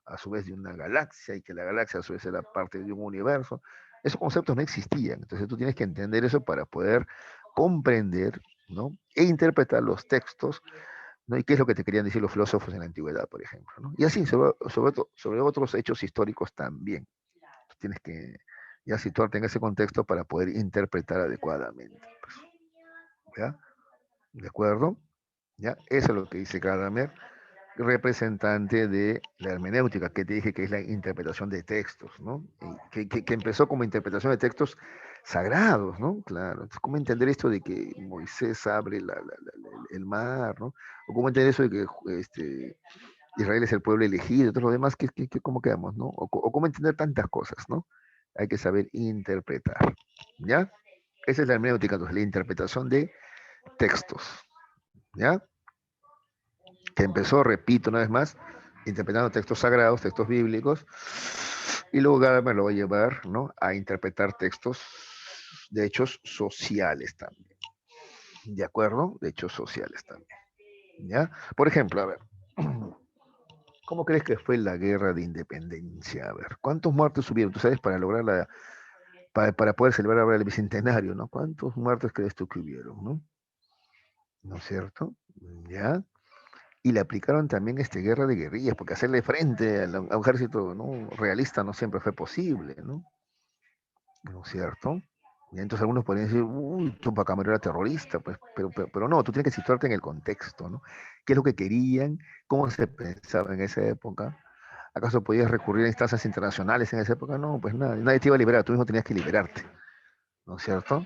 a su vez de una galaxia y que la galaxia a su vez era parte de un universo. Esos conceptos no existían. Entonces tú tienes que entender eso para poder comprender, ¿no? E interpretar los textos, ¿no? Y qué es lo que te querían decir los filósofos en la antigüedad, por ejemplo, ¿no? Y así, sobre otros hechos históricos también. Tienes que ya situarte en ese contexto para poder interpretar adecuadamente. Pues, ¿ya? ¿De acuerdo? ¿Ya? Eso es lo que dice Gadamer, representante de la hermenéutica, que te dije que es la interpretación de textos, ¿no? Que empezó como interpretación de textos sagrados, ¿no? Claro. Entonces, ¿cómo entender esto de que Moisés abre el mar, ¿no? O cómo entender eso de que Israel es el pueblo elegido, y todo lo demás, ¿cómo quedamos, no? O cómo entender tantas cosas, ¿no? Hay que saber interpretar, ¿ya? Esa es la hermenéutica, entonces, la interpretación de textos, ¿ya? Que empezó, repito una vez más, interpretando textos sagrados, textos bíblicos, y luego me lo va a llevar, ¿no? A interpretar textos de hechos sociales también, ¿de acuerdo? De hechos sociales también, ¿ya? Por ejemplo, a ver, ¿cómo crees que fue la guerra de independencia? A ver, ¿cuántos muertos hubieron? Tú sabes, para lograr para poder celebrar ahora el bicentenario, ¿no? ¿Cuántos muertos crees tú que hubieron, no? ¿No es cierto? ¿Ya? Y le aplicaron también guerra de guerrillas, porque hacerle frente al ejército, ¿no? Realista no siempre fue posible, ¿no? ¿No es cierto? Y entonces algunos podrían decir, uy, Tupac Amaru era terrorista, pues, pero no, tú tienes que situarte en el contexto, ¿no? ¿Qué es lo que querían? ¿Cómo se pensaba en esa época? ¿Acaso podías recurrir a instancias internacionales en esa época? No, pues nada, nadie te iba a liberar, tú mismo tenías que liberarte, ¿no es cierto?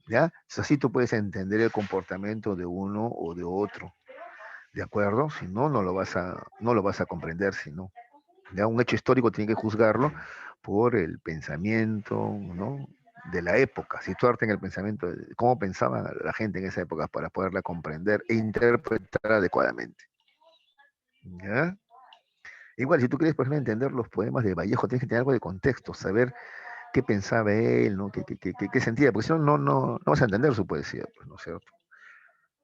¿Ya? Así tú puedes entender el comportamiento de uno o de otro, ¿de acuerdo? Si no, no lo vas a comprender, si no. Ya un hecho histórico tiene que juzgarlo por el pensamiento, ¿no? De la época, situarte en el pensamiento de cómo pensaba la gente en esa época para poderla comprender e interpretar adecuadamente. ¿Ya? Igual, si tú quieres, por ejemplo, entender los poemas de Vallejo, tienes que tener algo de contexto, saber qué pensaba él, ¿no? ¿Qué sentía? Porque si no, no vas a entender su poesía, pues, ¿no es cierto?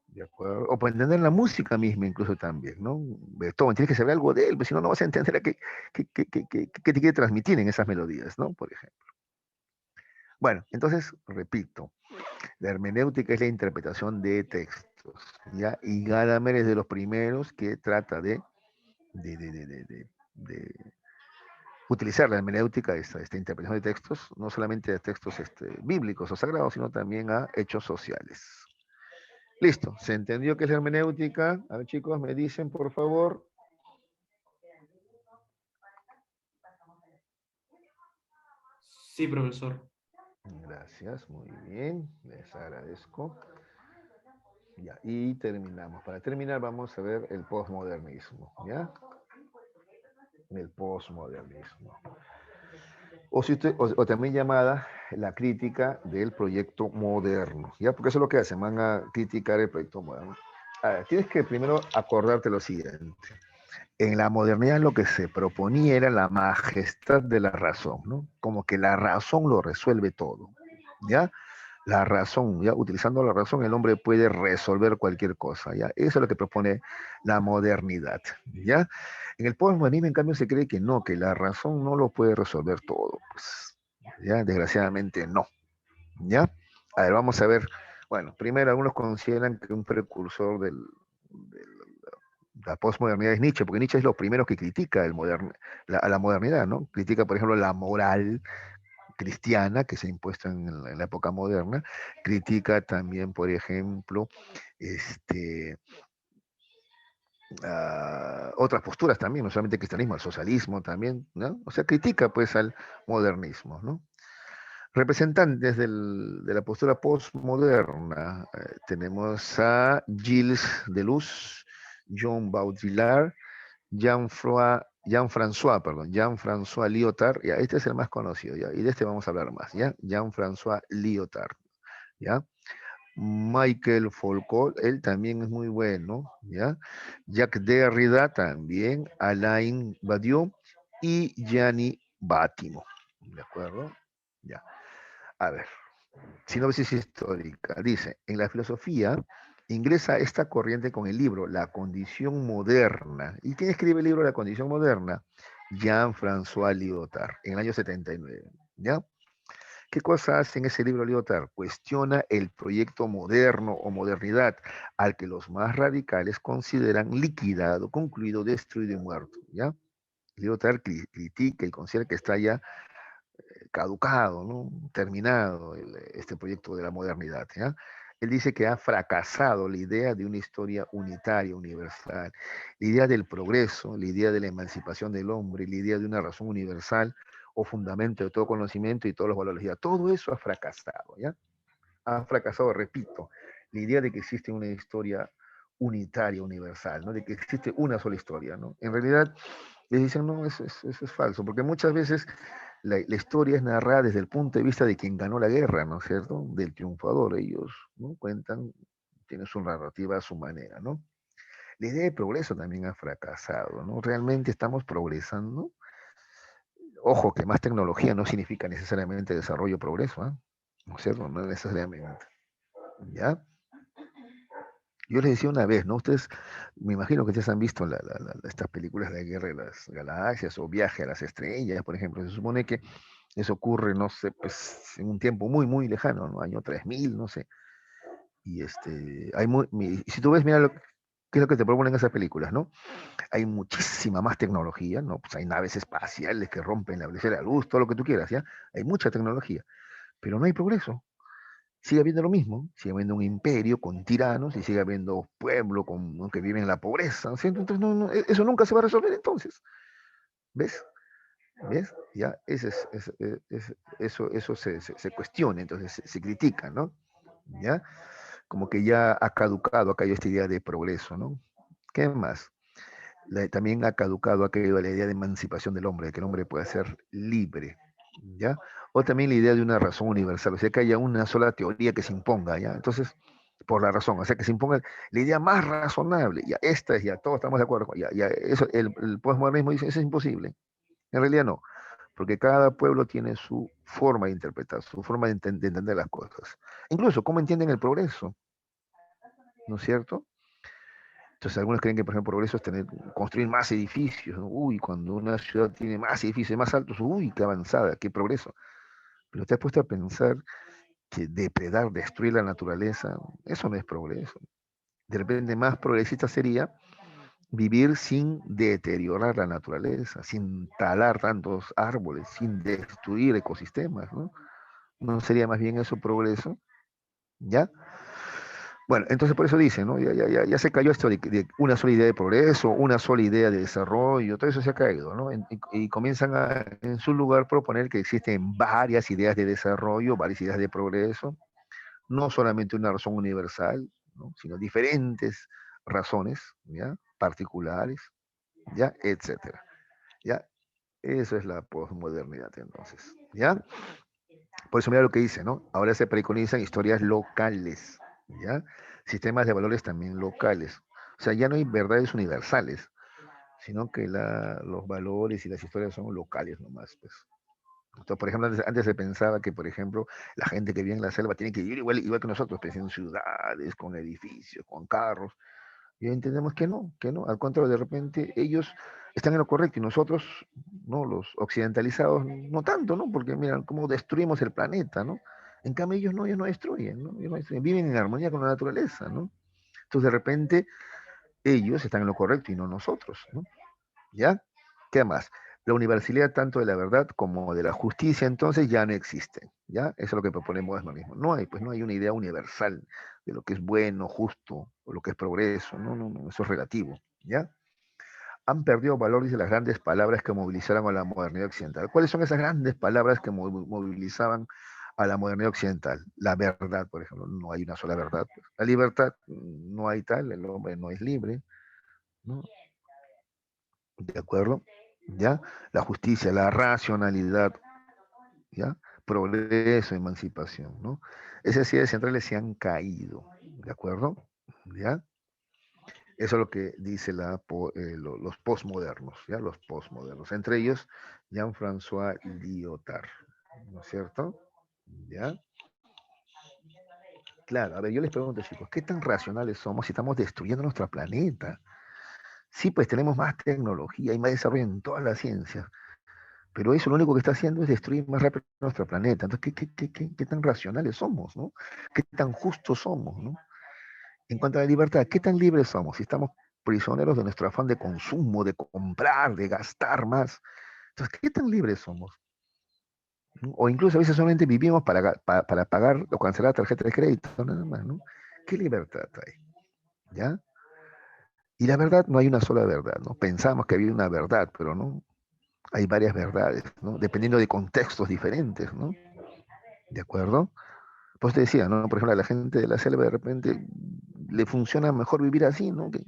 ¿De acuerdo? O para entender la música misma, incluso también, ¿no? Beethoven, tienes que saber algo de él, pues si no, no vas a entender a qué te quiere transmitir en esas melodías, ¿no? Por ejemplo. Bueno, entonces, repito, la hermenéutica es la interpretación de textos, ¿ya? Y Gadamer es de los primeros que trata de utilizar la hermenéutica, esta interpretación de textos, no solamente de textos bíblicos o sagrados, sino también a hechos sociales. Listo, ¿se entendió qué es la hermenéutica? A ver, chicos, me dicen, por favor. Sí, profesor. Gracias, muy bien, les agradezco. Ya, y terminamos. Para terminar, vamos a ver el posmodernismo, ¿ya? El posmodernismo. O también llamada la crítica del proyecto moderno, ¿ya? Porque eso es lo que hacen, van a criticar el proyecto moderno. A ver, tienes que primero acordarte lo siguiente. En la modernidad lo que se proponía era la majestad de la razón, ¿no? Como que la razón lo resuelve todo, ¿ya? La razón, ya utilizando la razón el hombre puede resolver cualquier cosa, ya. Eso es lo que propone la modernidad, ya. En el postmodernismo, en cambio, se cree que no, que la razón no lo puede resolver todo, pues, ya, desgraciadamente no, ya. A ver, vamos a ver. Bueno, primero algunos consideran que un precursor del la postmodernidad es Nietzsche, porque Nietzsche es lo primero que critica a la modernidad, ¿no? Critica, por ejemplo, la moral cristiana que se ha impuesto en la época moderna, critica también, por ejemplo, este, otras posturas también, no solamente el cristianismo, el socialismo también, ¿no? O sea, critica pues al modernismo, ¿no? Representantes de la postura postmoderna, tenemos a Gilles Deleuze, Jean Baudrillard, Jean-François Lyotard, ya, este es el más conocido, ya, y de este vamos a hablar más, ya, Jean-François Lyotard, ya. Michael Foucault, él también es muy bueno, ¿ya? Jacques Derrida también, Alain Badiou y Gianni Battimo, ¿de acuerdo? Ya, a ver, sinopsis histórica, dice, en la filosofía ingresa esta corriente con el libro La condición moderna. ¿Y quién escribe el libro La condición moderna? Jean-François Lyotard, en el año 79, ¿ya? ¿Qué cosa hace en ese libro Lyotard? Cuestiona el proyecto moderno o modernidad al que los más radicales consideran liquidado, concluido, destruido y muerto. ¿Ya? Lyotard critica y considera que está ya caducado, ¿no? Terminado este proyecto de la modernidad. ¿Ya? Él dice que ha fracasado la idea de una historia unitaria, universal, la idea del progreso, la idea de la emancipación del hombre, la idea de una razón universal o fundamento de todo conocimiento y todos los valores. Ya, todo eso ha fracasado, ¿ya? Ha fracasado, repito, la idea de que existe una historia unitaria, universal, ¿no? De que existe una sola historia, ¿no? En realidad, les dicen, no, eso es falso, porque muchas veces la historia es narrada desde el punto de vista de quien ganó la guerra, ¿no es cierto? Del triunfador. Ellos, ¿no? Cuentan, tienen su narrativa a su manera, ¿no? La idea de progreso también ha fracasado, ¿no? Realmente estamos progresando. Ojo, que más tecnología no significa necesariamente desarrollo o progreso, ¿eh? ¿No es cierto? No necesariamente. ¿Ya? Yo les decía una vez, ¿no? Ustedes, me imagino que ustedes han visto estas películas de la Guerra de las Galaxias o Viaje a las Estrellas, por ejemplo. Se supone que eso ocurre, no sé, pues en un tiempo muy, muy lejano, ¿no? Año 3000, no sé. Y si tú ves, mira qué es lo que te proponen esas películas, ¿no? Hay muchísima más tecnología, ¿no? Pues hay naves espaciales que rompen la velocidad de la luz, todo lo que tú quieras, ¿ya? Hay mucha tecnología, pero no hay progreso. Sigue habiendo lo mismo, sigue habiendo un imperio con tiranos y sigue habiendo pueblo con, ¿no? que viven en la pobreza, ¿no? Entonces eso nunca se va a resolver entonces, ¿ves? ¿Ves? Ya, eso se cuestiona, entonces se critica, ¿no? ¿Ya? Como que ya ha caducado, ha caído esta idea de progreso, ¿no? ¿Qué más? También ha caducado, ha caído la idea de emancipación del hombre, de que el hombre pueda ser libre, ¿ya? O también la idea de una razón universal, o sea, que haya una sola teoría que se imponga, ¿ya? Entonces, por la razón, o sea, que se imponga la idea más razonable, ya, esta es, ya, todos estamos de acuerdo, ya, eso, el postmodernismo dice, eso es imposible. En realidad no, porque cada pueblo tiene su forma de interpretar, su forma de entender las cosas. Incluso, ¿cómo entienden el progreso? ¿No es cierto? Entonces, algunos creen que, por ejemplo, progreso es construir más edificios, ¿no? Uy, cuando una ciudad tiene más edificios más altos, uy, qué avanzada, qué progreso. Pero te has puesto a pensar que depredar, destruir la naturaleza, eso no es progreso. De repente, más progresista sería vivir sin deteriorar la naturaleza, sin talar tantos árboles, sin destruir ecosistemas, ¿no? ¿No sería más bien eso progreso? ¿Ya? Bueno, entonces por eso dice, ¿no? Ya se cayó esto de una sola idea de progreso, una sola idea de desarrollo, todo eso se ha caído, ¿no? Y comienzan a, en su lugar, proponer que existen varias ideas de desarrollo, varias ideas de progreso, no solamente una razón universal, ¿no? Sino diferentes razones, ¿ya? Particulares, ¿ya? Etcétera, ¿ya? Eso es la posmodernidad, entonces, ¿ya? Por eso mira lo que dice, ¿no? Ahora se preconizan historias locales, ¿ya? Sistemas de valores también locales. O sea, ya no hay verdades universales, sino que los valores y las historias son locales nomás, pues. Entonces, por ejemplo, antes se pensaba que, por ejemplo, la gente que vive en la selva tiene que vivir igual que nosotros, pues, en ciudades, con edificios, con carros. Y entendemos que no. Al contrario, de repente ellos están en lo correcto y nosotros, no, los occidentalizados, no tanto, ¿no? Porque miran cómo destruimos el planeta, ¿no? En cambio ellos no destruyen, ¿no? Ellos no destruyen, viven en armonía con la naturaleza, ¿no? Entonces de repente ellos están en lo correcto y no nosotros, ¿no? ¿Ya? ¿Qué más? La universalidad tanto de la verdad como de la justicia entonces ya no existen, ¿ya? Eso es lo que proponemos es lo mismo. No hay, pues no hay una idea universal de lo que es bueno, justo, o lo que es progreso, no, eso es relativo, ¿ya? Han perdido valor, dice, las grandes palabras que movilizaron a la modernidad occidental. ¿Cuáles son esas grandes palabras que movilizaban a la modernidad occidental? La verdad, por ejemplo, no hay una sola verdad. Pues. La libertad, no hay tal, el hombre no es libre, ¿no? ¿De acuerdo? ¿Ya? La justicia, la racionalidad, ¿ya? progreso, emancipación, ¿no? Esas ideas centrales se han caído, ¿de acuerdo? ¿Ya? Eso es lo que dice los postmodernos, ¿ya? Los postmodernos. Entre ellos, Jean-François Lyotard, ¿no es cierto? ¿Ya? Claro, a ver, yo les pregunto, chicos, ¿qué tan racionales somos si estamos destruyendo nuestro planeta? Sí, pues tenemos más tecnología y más desarrollo en todas las ciencias, pero eso lo único que está haciendo es destruir más rápido nuestro planeta. Entonces, ¿qué tan racionales somos, no? ¿Qué tan justos somos, no? En cuanto a la libertad, ¿qué tan libres somos si estamos prisioneros de nuestro afán de consumo, de comprar, de gastar más? Entonces, ¿qué tan libres somos? ¿No? O incluso a veces solamente vivimos para pagar o cancelar la tarjeta de crédito, nada más, ¿no? ¿Qué libertad hay? ¿Ya? Y la verdad, no hay una sola verdad, ¿no? Pensamos que había una verdad, pero no, hay varias verdades, ¿no? Dependiendo de contextos diferentes, ¿no? ¿De acuerdo? Pues te decía, ¿no? Por ejemplo, a la gente de la selva de repente le funciona mejor vivir así, ¿no? Que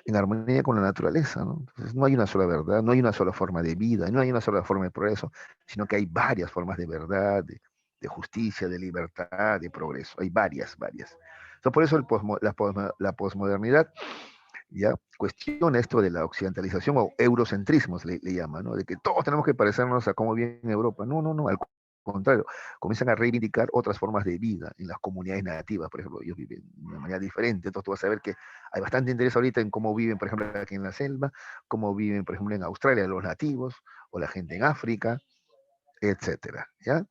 en armonía con la naturaleza, ¿no? Entonces no hay una sola verdad, no hay una sola forma de vida, no hay una sola forma de progreso, sino que hay varias formas de verdad, de justicia, de libertad, de progreso. Hay varias. Entonces, por eso la posmodernidad ya cuestiona esto de la occidentalización o eurocentrismo, le llama, ¿no? De que todos tenemos que parecernos a cómo vive en Europa. No, al contrario, comienzan a reivindicar otras formas de vida en las comunidades nativas, por ejemplo, ellos viven de una manera diferente, entonces tú vas a ver que hay bastante interés ahorita en cómo viven, por ejemplo, aquí en la selva, cómo viven, por ejemplo, en Australia los nativos, o la gente en África, etcétera, ¿ya?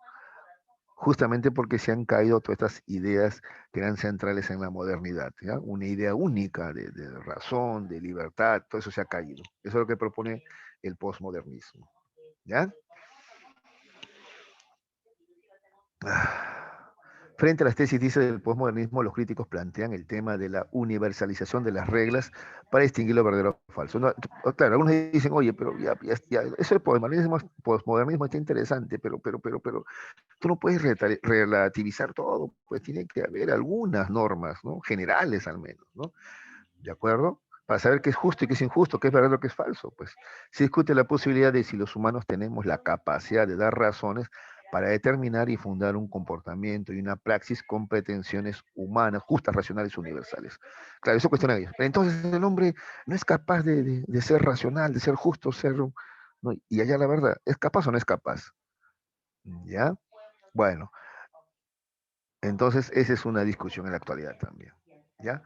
Justamente porque se han caído todas estas ideas que eran centrales en la modernidad, ¿ya? Una idea única de razón, de libertad, todo eso se ha caído. Eso es lo que propone el posmodernismo, ¿ya? Frente a las tesis, dice, del posmodernismo, los críticos plantean el tema de la universalización de las reglas para distinguir lo verdadero o falso. No, claro, algunos dicen, oye, pero ya, eso del posmodernismo está interesante, pero tú no puedes relativizar todo, pues tiene que haber algunas normas, ¿no? Generales al menos, ¿no? ¿De acuerdo? Para saber qué es justo y qué es injusto, qué es verdadero, qué es falso, pues se discute la posibilidad de si los humanos tenemos la capacidad de dar razones para determinar y fundar un comportamiento y una praxis con pretensiones humanas, justas, racionales, universales. Claro, eso cuestiona ellos. Pero entonces el hombre no es capaz de ser racional, de ser justo, ser... ¿no? Y allá la verdad, ¿es capaz o no es capaz? ¿Ya? Bueno, entonces esa es una discusión en la actualidad también. ¿Ya?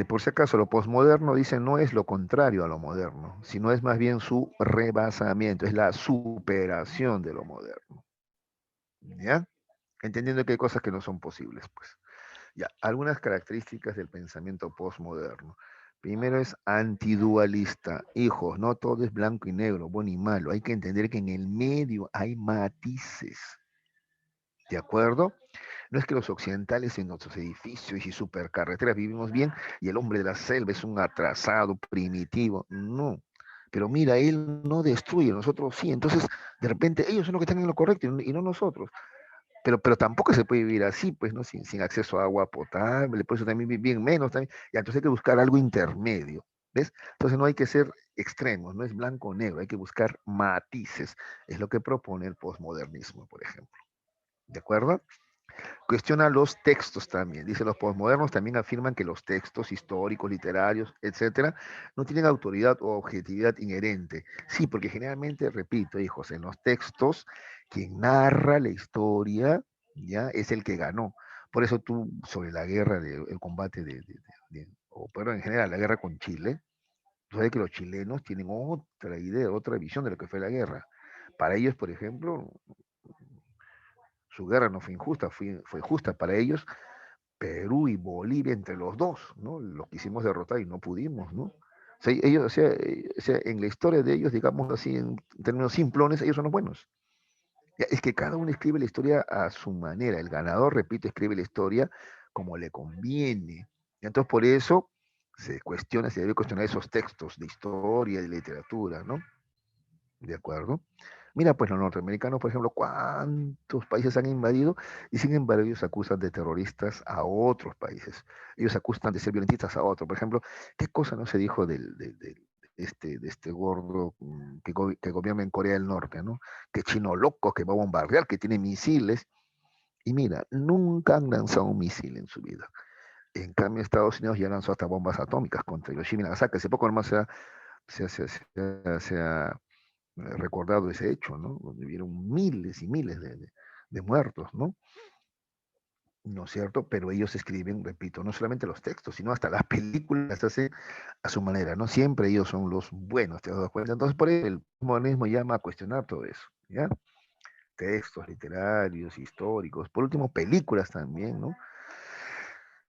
Por si acaso, lo posmoderno dice no es lo contrario a lo moderno, sino es más bien su rebasamiento, es la superación de lo moderno. ¿Ya? Entendiendo que hay cosas que no son posibles, pues. Ya, algunas características del pensamiento posmoderno. Primero es antidualista. Hijos, no todo es blanco y negro, bueno y malo. Hay que entender que en el medio hay matices. ¿De acuerdo? No es que los occidentales en nuestros edificios y supercarreteras vivimos bien y el hombre de la selva es un atrasado, primitivo. No. Pero mira, él no destruye, nosotros sí. Entonces, de repente, ellos son los que están en lo correcto y no nosotros. Pero tampoco se puede vivir así, pues, ¿no? Sin acceso a agua potable, por eso también bien menos también. Y entonces hay que buscar algo intermedio, ¿ves? Entonces no hay que ser extremos, no es blanco o negro, hay que buscar matices. Es lo que propone el posmodernismo, por ejemplo. ¿De acuerdo? Cuestiona los textos también. Dice, los posmodernos también afirman que los textos históricos, literarios, etcétera, no tienen autoridad o objetividad inherente. Sí, porque generalmente, repito, hijos, en los textos, quien narra la historia ya es el que ganó. Por eso tú, sobre la guerra, el combate o perdón, en general, la guerra con Chile, tú sabes que los chilenos tienen otra idea, otra visión de lo que fue la guerra. Para ellos, por ejemplo, su guerra no fue injusta, fue justa para ellos. Perú y Bolivia entre los dos, ¿no? Los quisimos derrotar y no pudimos, ¿no? O sea, ellos, o sea, en la historia de ellos, digamos así, en términos simplones, ellos son los buenos. Ya, es que cada uno escribe la historia a su manera. El ganador, repito, escribe la historia como le conviene. Y entonces, por eso se debe cuestionar esos textos de historia, de literatura, ¿no? ¿De acuerdo? Mira, pues los norteamericanos, por ejemplo, cuántos países han invadido y sin embargo ellos acusan de terroristas a otros países. Ellos acusan de ser violentistas a otros. Por ejemplo, ¿qué cosa no se dijo del de este gordo que gobierna en Corea del Norte, ¿no? Que chino loco, que va a bombardear, que tiene misiles. Y mira, nunca han lanzado un misil en su vida. En cambio, Estados Unidos ya lanzó hasta bombas atómicas contra Hiroshima y Nagasaki. Hace poco nomás se ha recordado ese hecho, ¿no? Donde hubieron miles y miles de muertos, ¿no? ¿No es cierto? Pero ellos escriben, repito, no solamente los textos, sino hasta las películas las hacen a su manera, ¿no? Siempre ellos son los buenos, ¿te has dado cuenta? Entonces, por eso el modernismo llama a cuestionar todo eso, ¿ya? Textos literarios, históricos, por último, películas también, ¿no?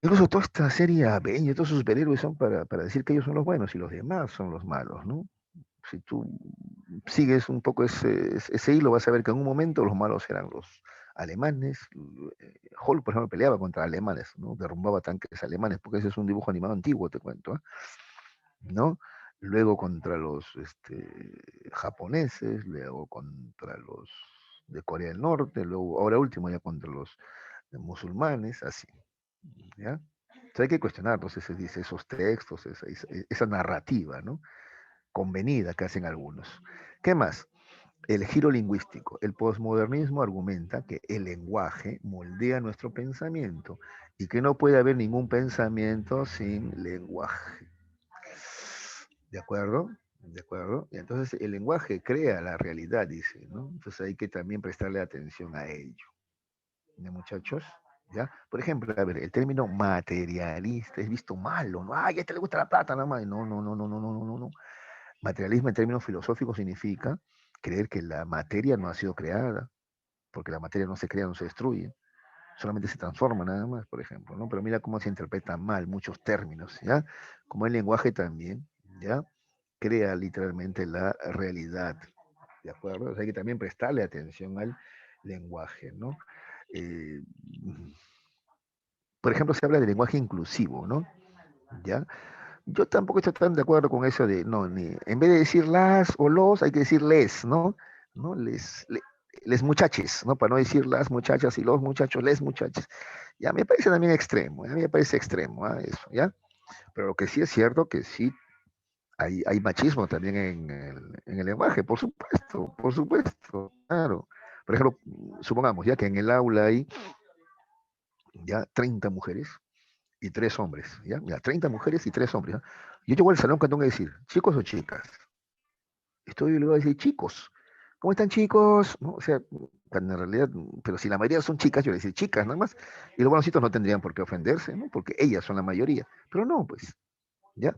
Incluso toda esta serie Avengers, todos sus superhéroes son para decir que ellos son los buenos y los demás son los malos, ¿no? Si tú sigues un poco ese hilo, vas a ver que en un momento los malos eran los alemanes. Hulk, por ejemplo, peleaba contra alemanes, ¿no? Derrumbaba tanques alemanes, porque ese es un dibujo animado antiguo, te cuento, ¿eh? ¿No? Luego contra los japoneses, luego contra los de Corea del Norte, luego, ahora último ya contra los musulmanes, así, ¿ya? Entonces hay que cuestionar, entonces, dice, esos textos, esa narrativa, ¿no? Convenida que hacen algunos. ¿Qué más? El giro lingüístico. El posmodernismo argumenta que el lenguaje moldea nuestro pensamiento y que no puede haber ningún pensamiento sin lenguaje. ¿De acuerdo? ¿De acuerdo? Y entonces el lenguaje crea la realidad, dice, ¿no? Entonces hay que también prestarle atención a ello. ¿Ya, muchachos? ¿Ya? Por ejemplo, a ver, el término materialista es visto malo, ¿no? Ay, a este le gusta la plata, nada más. No, no, no, no, no, no, no, no. Materialismo en términos filosóficos significa creer que la materia no ha sido creada, porque la materia no se crea, no se destruye, solamente se transforma nada más, por ejemplo, ¿no? Pero mira cómo se interpretan mal muchos términos, ¿ya? Como el lenguaje también, ¿ya? Crea literalmente la realidad, ¿de acuerdo? O sea, hay que también prestarle atención al lenguaje, ¿no? Eh, por ejemplo, se habla de lenguaje inclusivo, ¿no? ¿Ya? Yo tampoco estoy tan de acuerdo con eso de, no, en vez de decir las o los, hay que decir les, ¿no? ¿No? Les muchaches, ¿no? Para no decir las muchachas y los muchachos, les muchachos. Ya me parece también extremo, ya me parece extremo, ¿ah? Eso, ¿ya? Pero lo que sí es cierto que sí hay machismo también en el lenguaje, por supuesto, claro. Por ejemplo, supongamos ya que en el aula hay ya 30 mujeres y 3 hombres, ¿ya? Mira, 30 mujeres y 3 hombres, ¿ya? Yo llego al salón cuando tengo que decir, chicos o chicas. Estoy obligado a decir, chicos, ¿cómo están chicos? ¿No? O sea, en realidad, pero si la mayoría son chicas, yo le decir chicas nada más, y los buenositos no tendrían por qué ofenderse, ¿no? Porque ellas son la mayoría. Pero no, pues, ¿ya?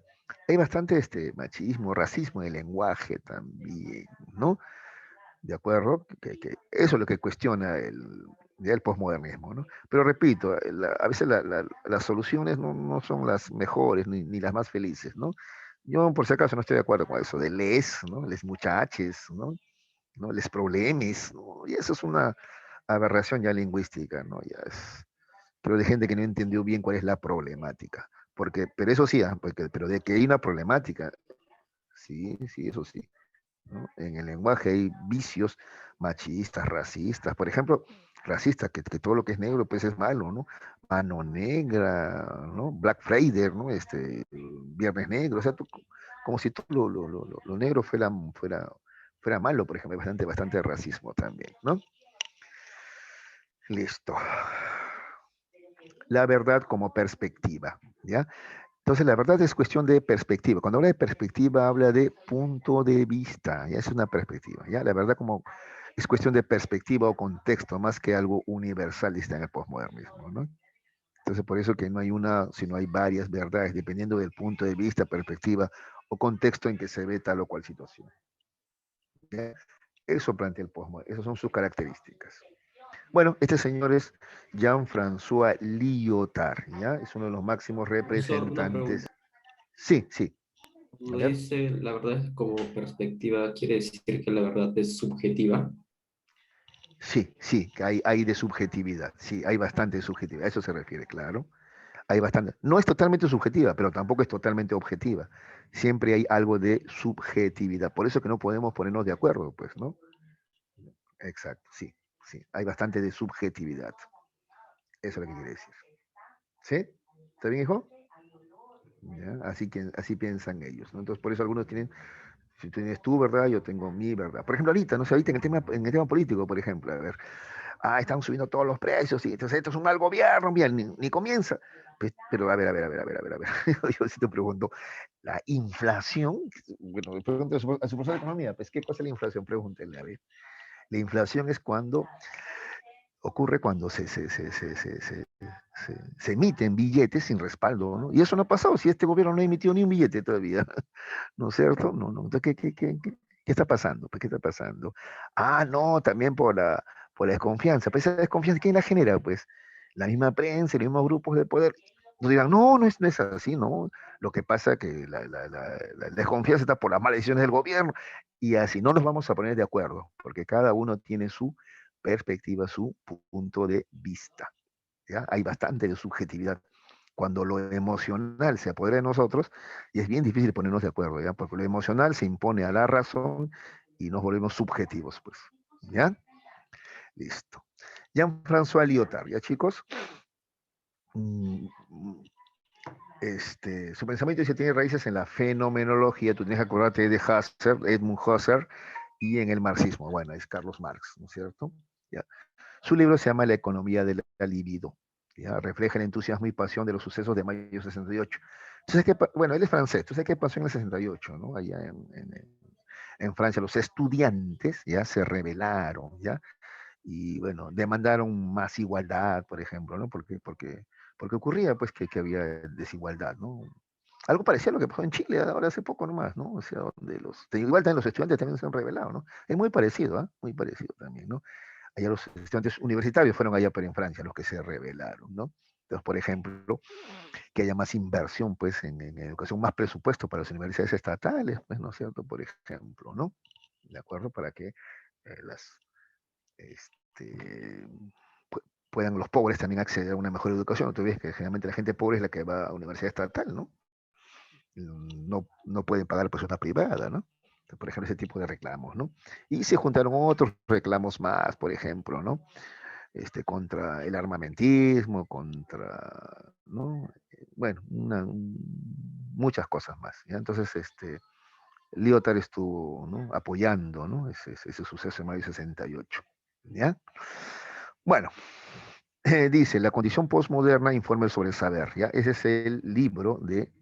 Hay bastante machismo, racismo en el lenguaje también, ¿no? ¿De acuerdo? Que eso es lo que cuestiona ya el posmodernismo, ¿no? Pero repito, a veces las soluciones no son las mejores ni las más felices, ¿no? Yo, por si acaso, no estoy de acuerdo con eso de les, ¿no? Les muchaches, ¿no? ¿No? Les problemes, ¿no? Y eso es una aberración ya lingüística, ¿no? Ya es, pero de gente que no entendió bien cuál es la problemática. Porque, pero eso sí, pero de que hay una problemática, sí, sí, eso sí. ¿No? En el lenguaje hay vicios machistas, racistas. Por ejemplo, racista, que todo lo que es negro pues es malo, ¿no? Mano negra, ¿no? Black Friday, ¿no? Viernes negro, o sea, como si todo lo negro fuera malo, por ejemplo, hay bastante racismo también, ¿no? Listo. La verdad como perspectiva, ¿ya? Entonces, la verdad es cuestión de perspectiva. Cuando habla de perspectiva, habla de punto de vista, ya es una perspectiva, ¿ya? La verdad como es cuestión de perspectiva o contexto, más que algo universalista en el posmodernismo, ¿no? Entonces, por eso que no hay una, sino hay varias verdades, dependiendo del punto de vista, perspectiva o contexto en que se ve tal o cual situación. ¿Ya? Eso plantea el posmodernismo, esas son sus características. Bueno, este señor es Jean-François Lyotard, ¿ya? Es uno de los máximos Profesor, una representantes. pregunta. Sí, sí. A Cuando ver. dice la verdad es como perspectiva, ¿quiere decir que la verdad es subjetiva? Sí, sí, que hay de subjetividad, sí, hay bastante subjetividad, a eso se refiere, claro. Hay bastante. No es totalmente subjetiva, pero tampoco es totalmente objetiva. Siempre hay algo de subjetividad. Por eso que no podemos ponernos de acuerdo, pues, ¿no? Exacto, sí, sí. Hay bastante de subjetividad. Eso es lo que quiere decir. ¿Sí? ¿Está bien, hijo? ¿ya? Así piensan ellos, ¿no? Entonces, por eso algunos tienen, si tú tienes tu verdad, yo tengo mi verdad. Por ejemplo, ahorita, no sé, ahorita en el tema político, por ejemplo, a ver, están subiendo todos los precios, y entonces esto es un mal gobierno, bien, ni comienza. Pues, pero a ver. Yo sí te pregunto, la inflación, bueno, le pregunto a su profesor de economía, pues, ¿qué cosa es la inflación? Pregúntenle, a ver. La inflación es cuando ocurre cuando se emiten billetes sin respaldo, ¿no? Y eso no ha pasado, si este gobierno no ha emitido ni un billete todavía, ¿no es cierto? No, no. Entonces, ¿qué está pasando? Pues, ¿qué está pasando? No, también por la desconfianza. Pues esa desconfianza, ¿quién la genera? Pues la misma prensa, los mismos grupos de poder. No digan, no es así, ¿no? Lo que pasa es que la desconfianza está por las malas decisiones del gobierno y así no nos vamos a poner de acuerdo, porque cada uno tiene su perspectiva, su punto de vista. ¿Ya? Hay bastante de subjetividad cuando lo emocional se apodera de nosotros, y es bien difícil ponernos de acuerdo, ¿ya? Porque lo emocional se impone a la razón y nos volvemos subjetivos, pues. ¿Ya? Listo. Jean-François Lyotard, ¿ya, chicos? Mm, su pensamiento dice, tiene raíces en la fenomenología, tú tienes que acordarte de Husserl, Edmund Husserl, y en el marxismo, bueno, es Carlos Marx, ¿no es cierto? ¿Ya? Su libro se llama La economía de la libido. ¿Ya? Refleja el entusiasmo y pasión de los sucesos de mayo de 68. Entonces, bueno, él es francés. Entonces, ¿qué pasó en el 68? ¿No? Allá en Francia, los estudiantes ya se rebelaron, ¿ya? Y bueno, demandaron más igualdad, por ejemplo, ¿no? Porque ocurría pues que había desigualdad, ¿no? Algo parecido a lo que pasó en Chile ahora hace poco nomás, ¿no? O sea, donde igual también los estudiantes también se han rebelado, ¿no? Es muy parecido, ¿ah? Muy parecido también, ¿no? Allá los estudiantes universitarios fueron allá, pero en Francia, los que se rebelaron, ¿no? Entonces, por ejemplo, que haya más inversión, pues, en educación, más presupuesto para las universidades estatales, pues, ¿no es cierto? Por ejemplo, ¿no? ¿De acuerdo? Para que las, este, puedan los pobres también acceder a una mejor educación. Tú ves que generalmente la gente pobre es la que va a universidad estatal, ¿no? No pueden pagar pues una privada, ¿no? Por ejemplo, ese tipo de reclamos, ¿no? Y se juntaron otros reclamos más, por ejemplo, ¿no? Contra el armamentismo, contra, ¿no? Bueno, muchas cosas más, ¿ya? Entonces, Lyotard estuvo, ¿no? Apoyando, ¿no? Ese suceso en mayo 68, ¿ya? Bueno, dice, la condición postmoderna informa sobre el saber, ¿ya? Ese es el libro de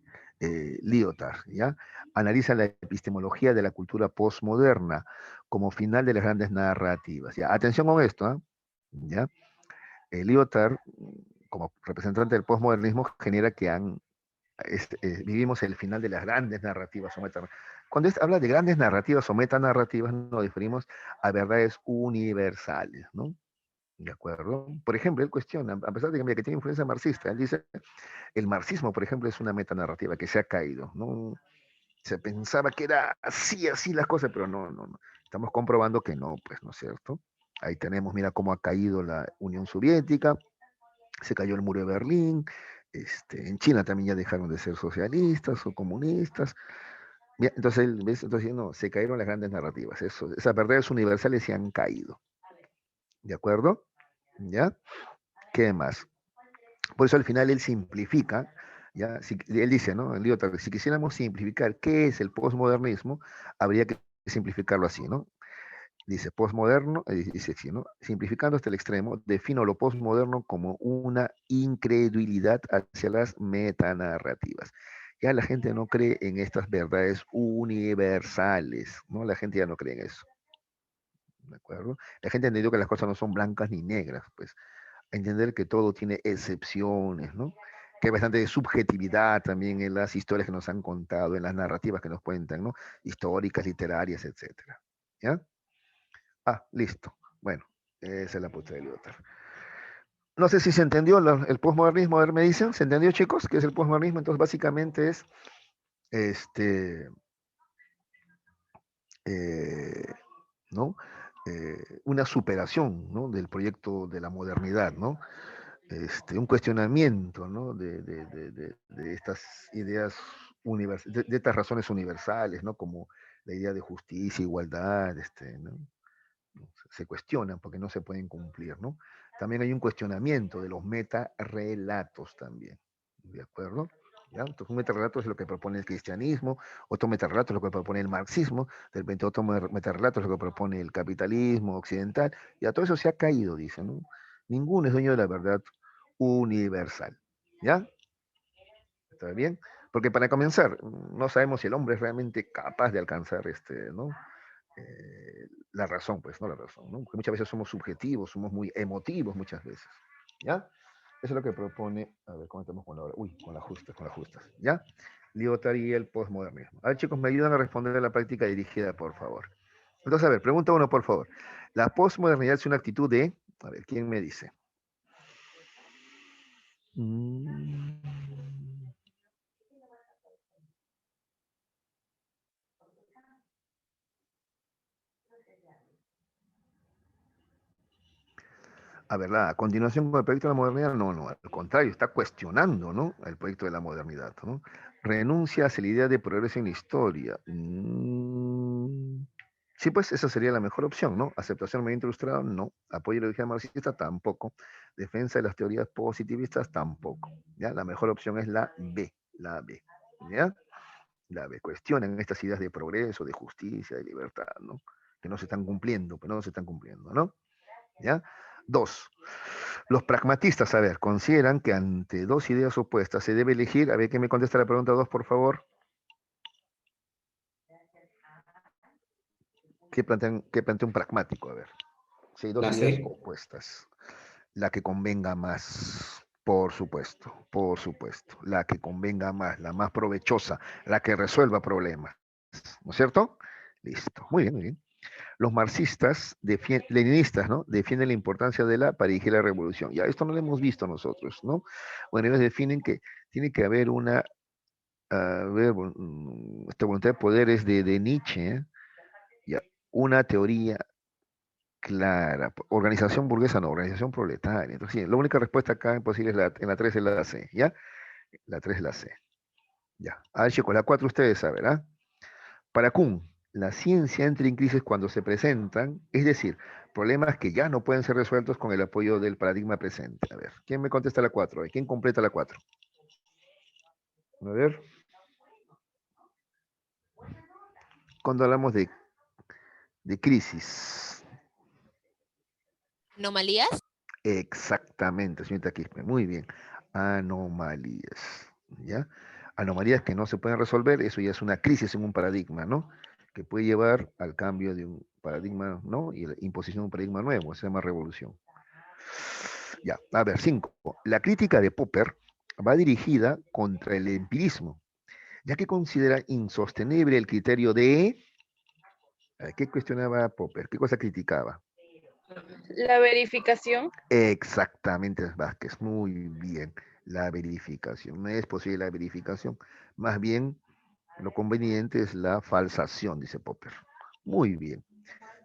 Lyotard, ¿ya? Analiza la epistemología de la cultura postmoderna como final de las grandes narrativas, ¿ya? Atención con esto, ¿eh? ¿Ya? Lyotard, como representante del postmodernismo, genera que vivimos el final de las grandes narrativas o metanarrativas. Cuando habla de grandes narrativas o metanarrativas, nos referimos a verdades universales, ¿no? ¿De acuerdo? Por ejemplo, él cuestiona, a pesar de que tiene influencia marxista, él dice, el marxismo, por ejemplo, es una metanarrativa que se ha caído, ¿no? Se pensaba que era así las cosas, pero no. Estamos comprobando que no, pues, ¿no es cierto? Ahí tenemos, mira cómo ha caído la Unión Soviética, se cayó el muro de Berlín, en China también ya dejaron de ser socialistas o comunistas. Entonces, ¿ves? Entonces, no, se cayeron las grandes narrativas, esas verdades universales se han caído, ¿de acuerdo? ¿Ya? ¿Qué más? Por eso al final él simplifica, ¿ya? Él dice, ¿no? El Lyotard, si quisiéramos simplificar qué es el posmodernismo, habría que simplificarlo así, ¿no? Dice, posmoderno, dice así, ¿no? Simplificando hasta el extremo, defino lo posmoderno como una incredulidad hacia las metanarrativas. Ya la gente no cree en estas verdades universales, ¿no? La gente ya no cree en eso, ¿de acuerdo? La gente entendió que las cosas no son blancas ni negras, pues entender que todo tiene excepciones, ¿no? Que hay bastante de subjetividad también en las historias que nos han contado, en las narrativas que nos cuentan, ¿no? Históricas, literarias, etcétera. ¿Ya? Listo. Bueno, esa es la postura de Lyotard. No sé si se entendió el posmodernismo, a ver, me dicen, ¿se entendió, chicos? ¿Qué es el posmodernismo? Entonces, básicamente es este, eh, ¿no? Una superación, ¿no? Del proyecto de la modernidad, ¿no? Un cuestionamiento, ¿no? De estas ideas de estas razones universales, ¿no? Como la idea de justicia, igualdad, ¿no? Se cuestionan porque no se pueden cumplir, ¿no? También hay un cuestionamiento de los metarrelatos también, ¿de acuerdo? ¿Ya? Entonces, un metarrelato es lo que propone el cristianismo, otro metarrelato es lo que propone el marxismo, de repente otro metarrelato es lo que propone el capitalismo occidental, y a todo eso se ha caído, dice, ¿no? Ninguno es dueño de la verdad universal. ¿Ya? ¿Está bien? Porque para comenzar, no sabemos si el hombre es realmente capaz de alcanzar ¿no? La razón, pues, no la razón, ¿no? Porque muchas veces somos subjetivos, somos muy emotivos muchas veces. ¿Ya? Eso es lo que propone, a ver, ¿cómo estamos con la hora? Uy, con las justas, ¿ya? Lyotard y el postmodernismo. A ver, chicos, me ayudan a responder a la práctica dirigida, por favor. Entonces, a ver, pregunta uno, por favor. La postmodernidad es una actitud de, a ver, ¿quién me dice? Mm. A ver, a continuación con el proyecto de la modernidad, no, no, al contrario, está cuestionando, ¿no? El proyecto de la modernidad, ¿no? Renuncia hacia la idea de progreso en la historia. Sí, pues esa sería la mejor opción, ¿no? Aceptación mediante ilustrado, no. Apoyo a la ideología marxista, tampoco. Defensa de las teorías positivistas, tampoco. ¿Ya? La mejor opción es la B, la B, ¿ya? La B. Cuestionan estas ideas de progreso, de justicia, de libertad, ¿no? Que no se están cumpliendo, pero no se están cumpliendo, ¿no? ¿Ya? Dos, los pragmatistas, a ver, consideran que ante dos ideas opuestas se debe elegir, a ver, ¿quién me contesta la pregunta dos, por favor? ¿Qué plantea un pragmático? A ver, si hay dos La ideas C. opuestas, la que convenga más, por supuesto, la que convenga más, la más provechosa, la que resuelva problemas, ¿no es cierto? Listo, muy bien, muy bien. Los marxistas, leninistas, ¿no? Defienden la importancia de para dirigir la revolución. Ya esto no lo hemos visto nosotros, ¿no? Bueno, ellos definen que tiene que haber una, esta voluntad de poder es de Nietzsche, ¿eh? Ya, una teoría clara, organización burguesa no, organización proletaria. Entonces, sí, la única respuesta acá posible es en la 3 es la C, ¿ya? La 3 es la C, ya. A ver, chicos, la 4 ustedes saben, ¿ah? Para Kuhn, la ciencia entra en crisis cuando se presentan, es decir, problemas que ya no pueden ser resueltos con el apoyo del paradigma presente. A ver, ¿quién me contesta la 4? ¿Quién completa la 4? A ver, cuando hablamos de crisis. ¿Anomalías? Exactamente, señorita Quispe, muy bien. Anomalías, ¿ya? Anomalías que no se pueden resolver, eso ya es una crisis en un paradigma, ¿no? Que puede llevar al cambio de un paradigma, ¿no? Y la imposición de un paradigma nuevo, se llama revolución. Ya, a ver, 5. La crítica de Popper va dirigida contra el empirismo, ya que considera insostenible el criterio de... ¿Qué cuestionaba Popper? ¿Qué cosa criticaba? La verificación. Exactamente, Vázquez, muy bien. La verificación. No es posible la verificación. Más bien, lo conveniente es la falsación, dice Popper. Muy bien.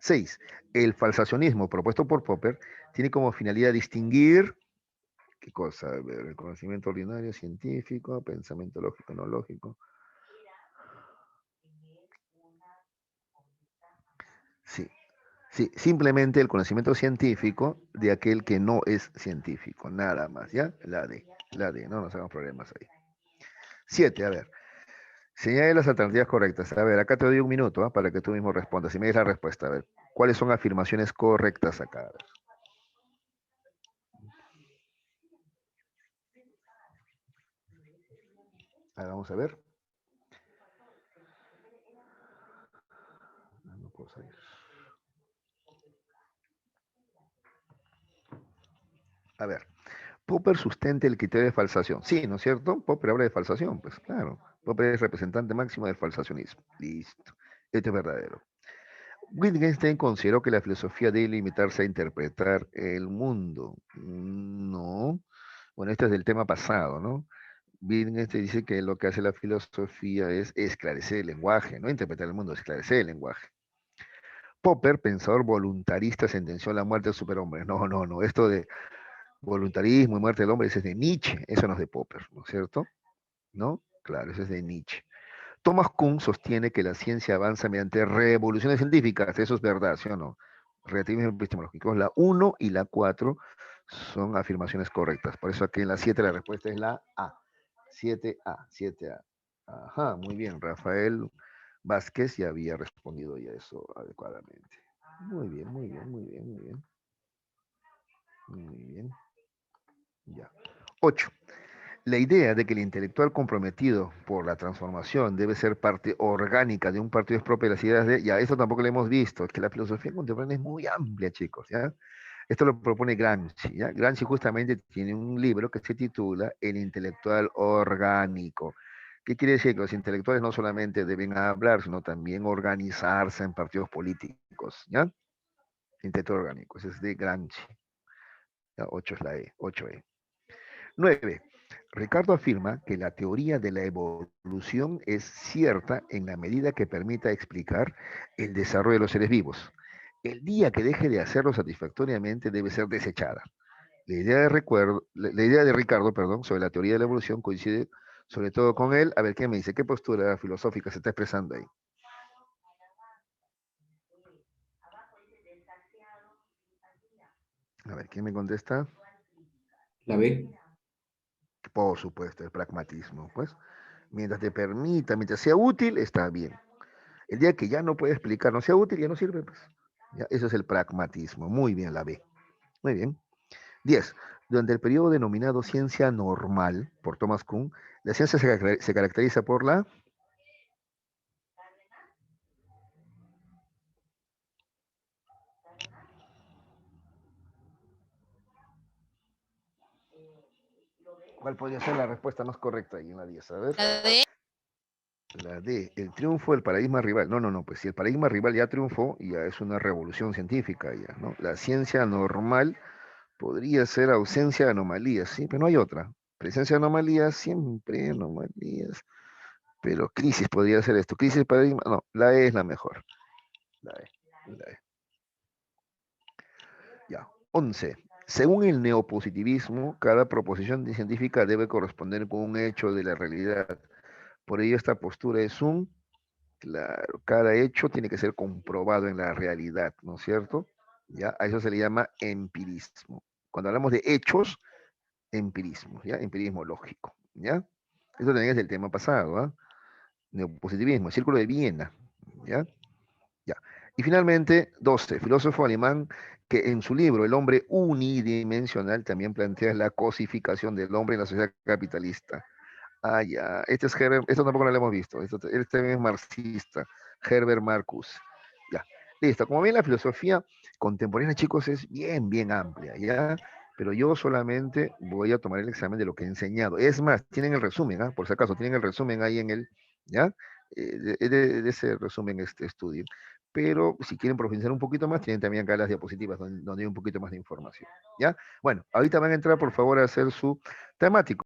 6. El falsacionismo propuesto por Popper tiene como finalidad distinguir, ¿qué cosa? A ver, el conocimiento ordinario, científico, pensamiento lógico, no lógico. Sí, sí, simplemente el conocimiento científico de aquel que no es científico, nada más, ¿ya? La D, no nos hagamos problemas ahí. 7, a ver. Señale las alternativas correctas. A ver, acá te doy un minuto, ¿ah? Para que tú mismo respondas. Y me des la respuesta. A ver, ¿cuáles son afirmaciones correctas acá? A ver. Vamos a ver. No puedo salir. A ver, Popper sustenta el criterio de falsación. Sí, ¿no es cierto? Popper habla de falsación, pues claro. Popper es representante máximo del falsacionismo. Listo. Esto es verdadero. Wittgenstein consideró que la filosofía debe limitarse a interpretar el mundo. No. Bueno, este es del tema pasado, ¿no? Wittgenstein dice que lo que hace la filosofía es esclarecer el lenguaje, no interpretar el mundo, esclarecer el lenguaje. Popper, pensador voluntarista, sentenció la muerte del superhombre. No, no, no. Esto de voluntarismo y muerte del hombre, ese es de Nietzsche, eso no es de Popper, ¿no es cierto? ¿No? Claro, eso es de Nietzsche. Thomas Kuhn sostiene que la ciencia avanza mediante revoluciones científicas, eso es verdad, ¿sí o no? Relativismo epistemológico. La 1 y la 4 son afirmaciones correctas. Por eso aquí en la 7 la respuesta es la A. 7A, 7A. Ajá, muy bien. Rafael Vázquez ya había respondido ya eso adecuadamente. Muy bien, muy bien, muy bien, muy bien. Muy bien. Ya. 8. La idea de que el intelectual comprometido por la transformación debe ser parte orgánica de un partido es propia de las ideas de... Ya, eso tampoco lo hemos visto, es que la filosofía contemporánea es muy amplia, chicos, ¿ya? Esto lo propone Gramsci, ¿ya? Gramsci justamente tiene un libro que se titula El intelectual orgánico. ¿Qué quiere decir? Que los intelectuales no solamente deben hablar, sino también organizarse en partidos políticos, ¿ya? Intelectual orgánico, ese es de Gramsci. Ya, 8 es la E, 8E. 9. Ricardo afirma que la teoría de la evolución es cierta en la medida que permita explicar el desarrollo de los seres vivos. El día que deje de hacerlo satisfactoriamente debe ser desechada. La idea de Ricardo, perdón, sobre la teoría de la evolución coincide sobre todo con él. A ver, ¿qué me dice? ¿Qué postura filosófica se está expresando ahí? A ver, ¿quién me contesta? La B. Por supuesto, el pragmatismo, pues. Mientras te permita, mientras sea útil, está bien. El día que ya no puede explicar, no sea útil, ya no sirve, pues. Ya, eso es el pragmatismo. Muy bien, la B. Muy bien. 10. Durante el periodo denominado ciencia normal, por Thomas Kuhn, la ciencia se caracteriza por la... ¿Cuál podría ser la respuesta más correcta ahí en la 10? A ver. La D. La D, el triunfo del paradigma rival. No, no, no, pues si el paradigma rival ya triunfó, ya es una revolución científica ya, ¿no? La ciencia normal podría ser ausencia de anomalías, sí, pero no hay otra. Presencia de anomalías, siempre anomalías. Pero crisis podría ser esto. Crisis de paradigma, no, la E es la mejor. La E, la E. Ya. 11. Según el neopositivismo, cada proposición científica debe corresponder con un hecho de la realidad. Por ello, esta postura es un... Claro, cada hecho tiene que ser comprobado en la realidad, ¿no es cierto? ¿Ya? A eso se le llama empirismo. Cuando hablamos de hechos, empirismo, ¿ya? Empirismo lógico, ¿ya? Eso también es del tema pasado, ¿ah? Neopositivismo, el círculo de Viena, ¿ya? Ya. Y finalmente, 12, filósofo alemán que en su libro El hombre unidimensional también plantea la cosificación del hombre en la sociedad capitalista. Ah, ya. Este es Herbert, esto tampoco lo hemos visto. Él también es marxista. Herbert Marcus. Ya. Listo. Como ven, la filosofía contemporánea, chicos, es bien, bien amplia, ¿ya? Pero yo solamente voy a tomar el examen de lo que he enseñado. Es más, tienen el resumen, ¿ah? Por si acaso, tienen el resumen ahí en el, ¿ya? De ese resumen, este estudio. Pero si quieren profundizar un poquito más, tienen también acá las diapositivas donde hay un poquito más de información, ¿ya? Bueno, ahorita van a entrar, por favor, a hacer su temático.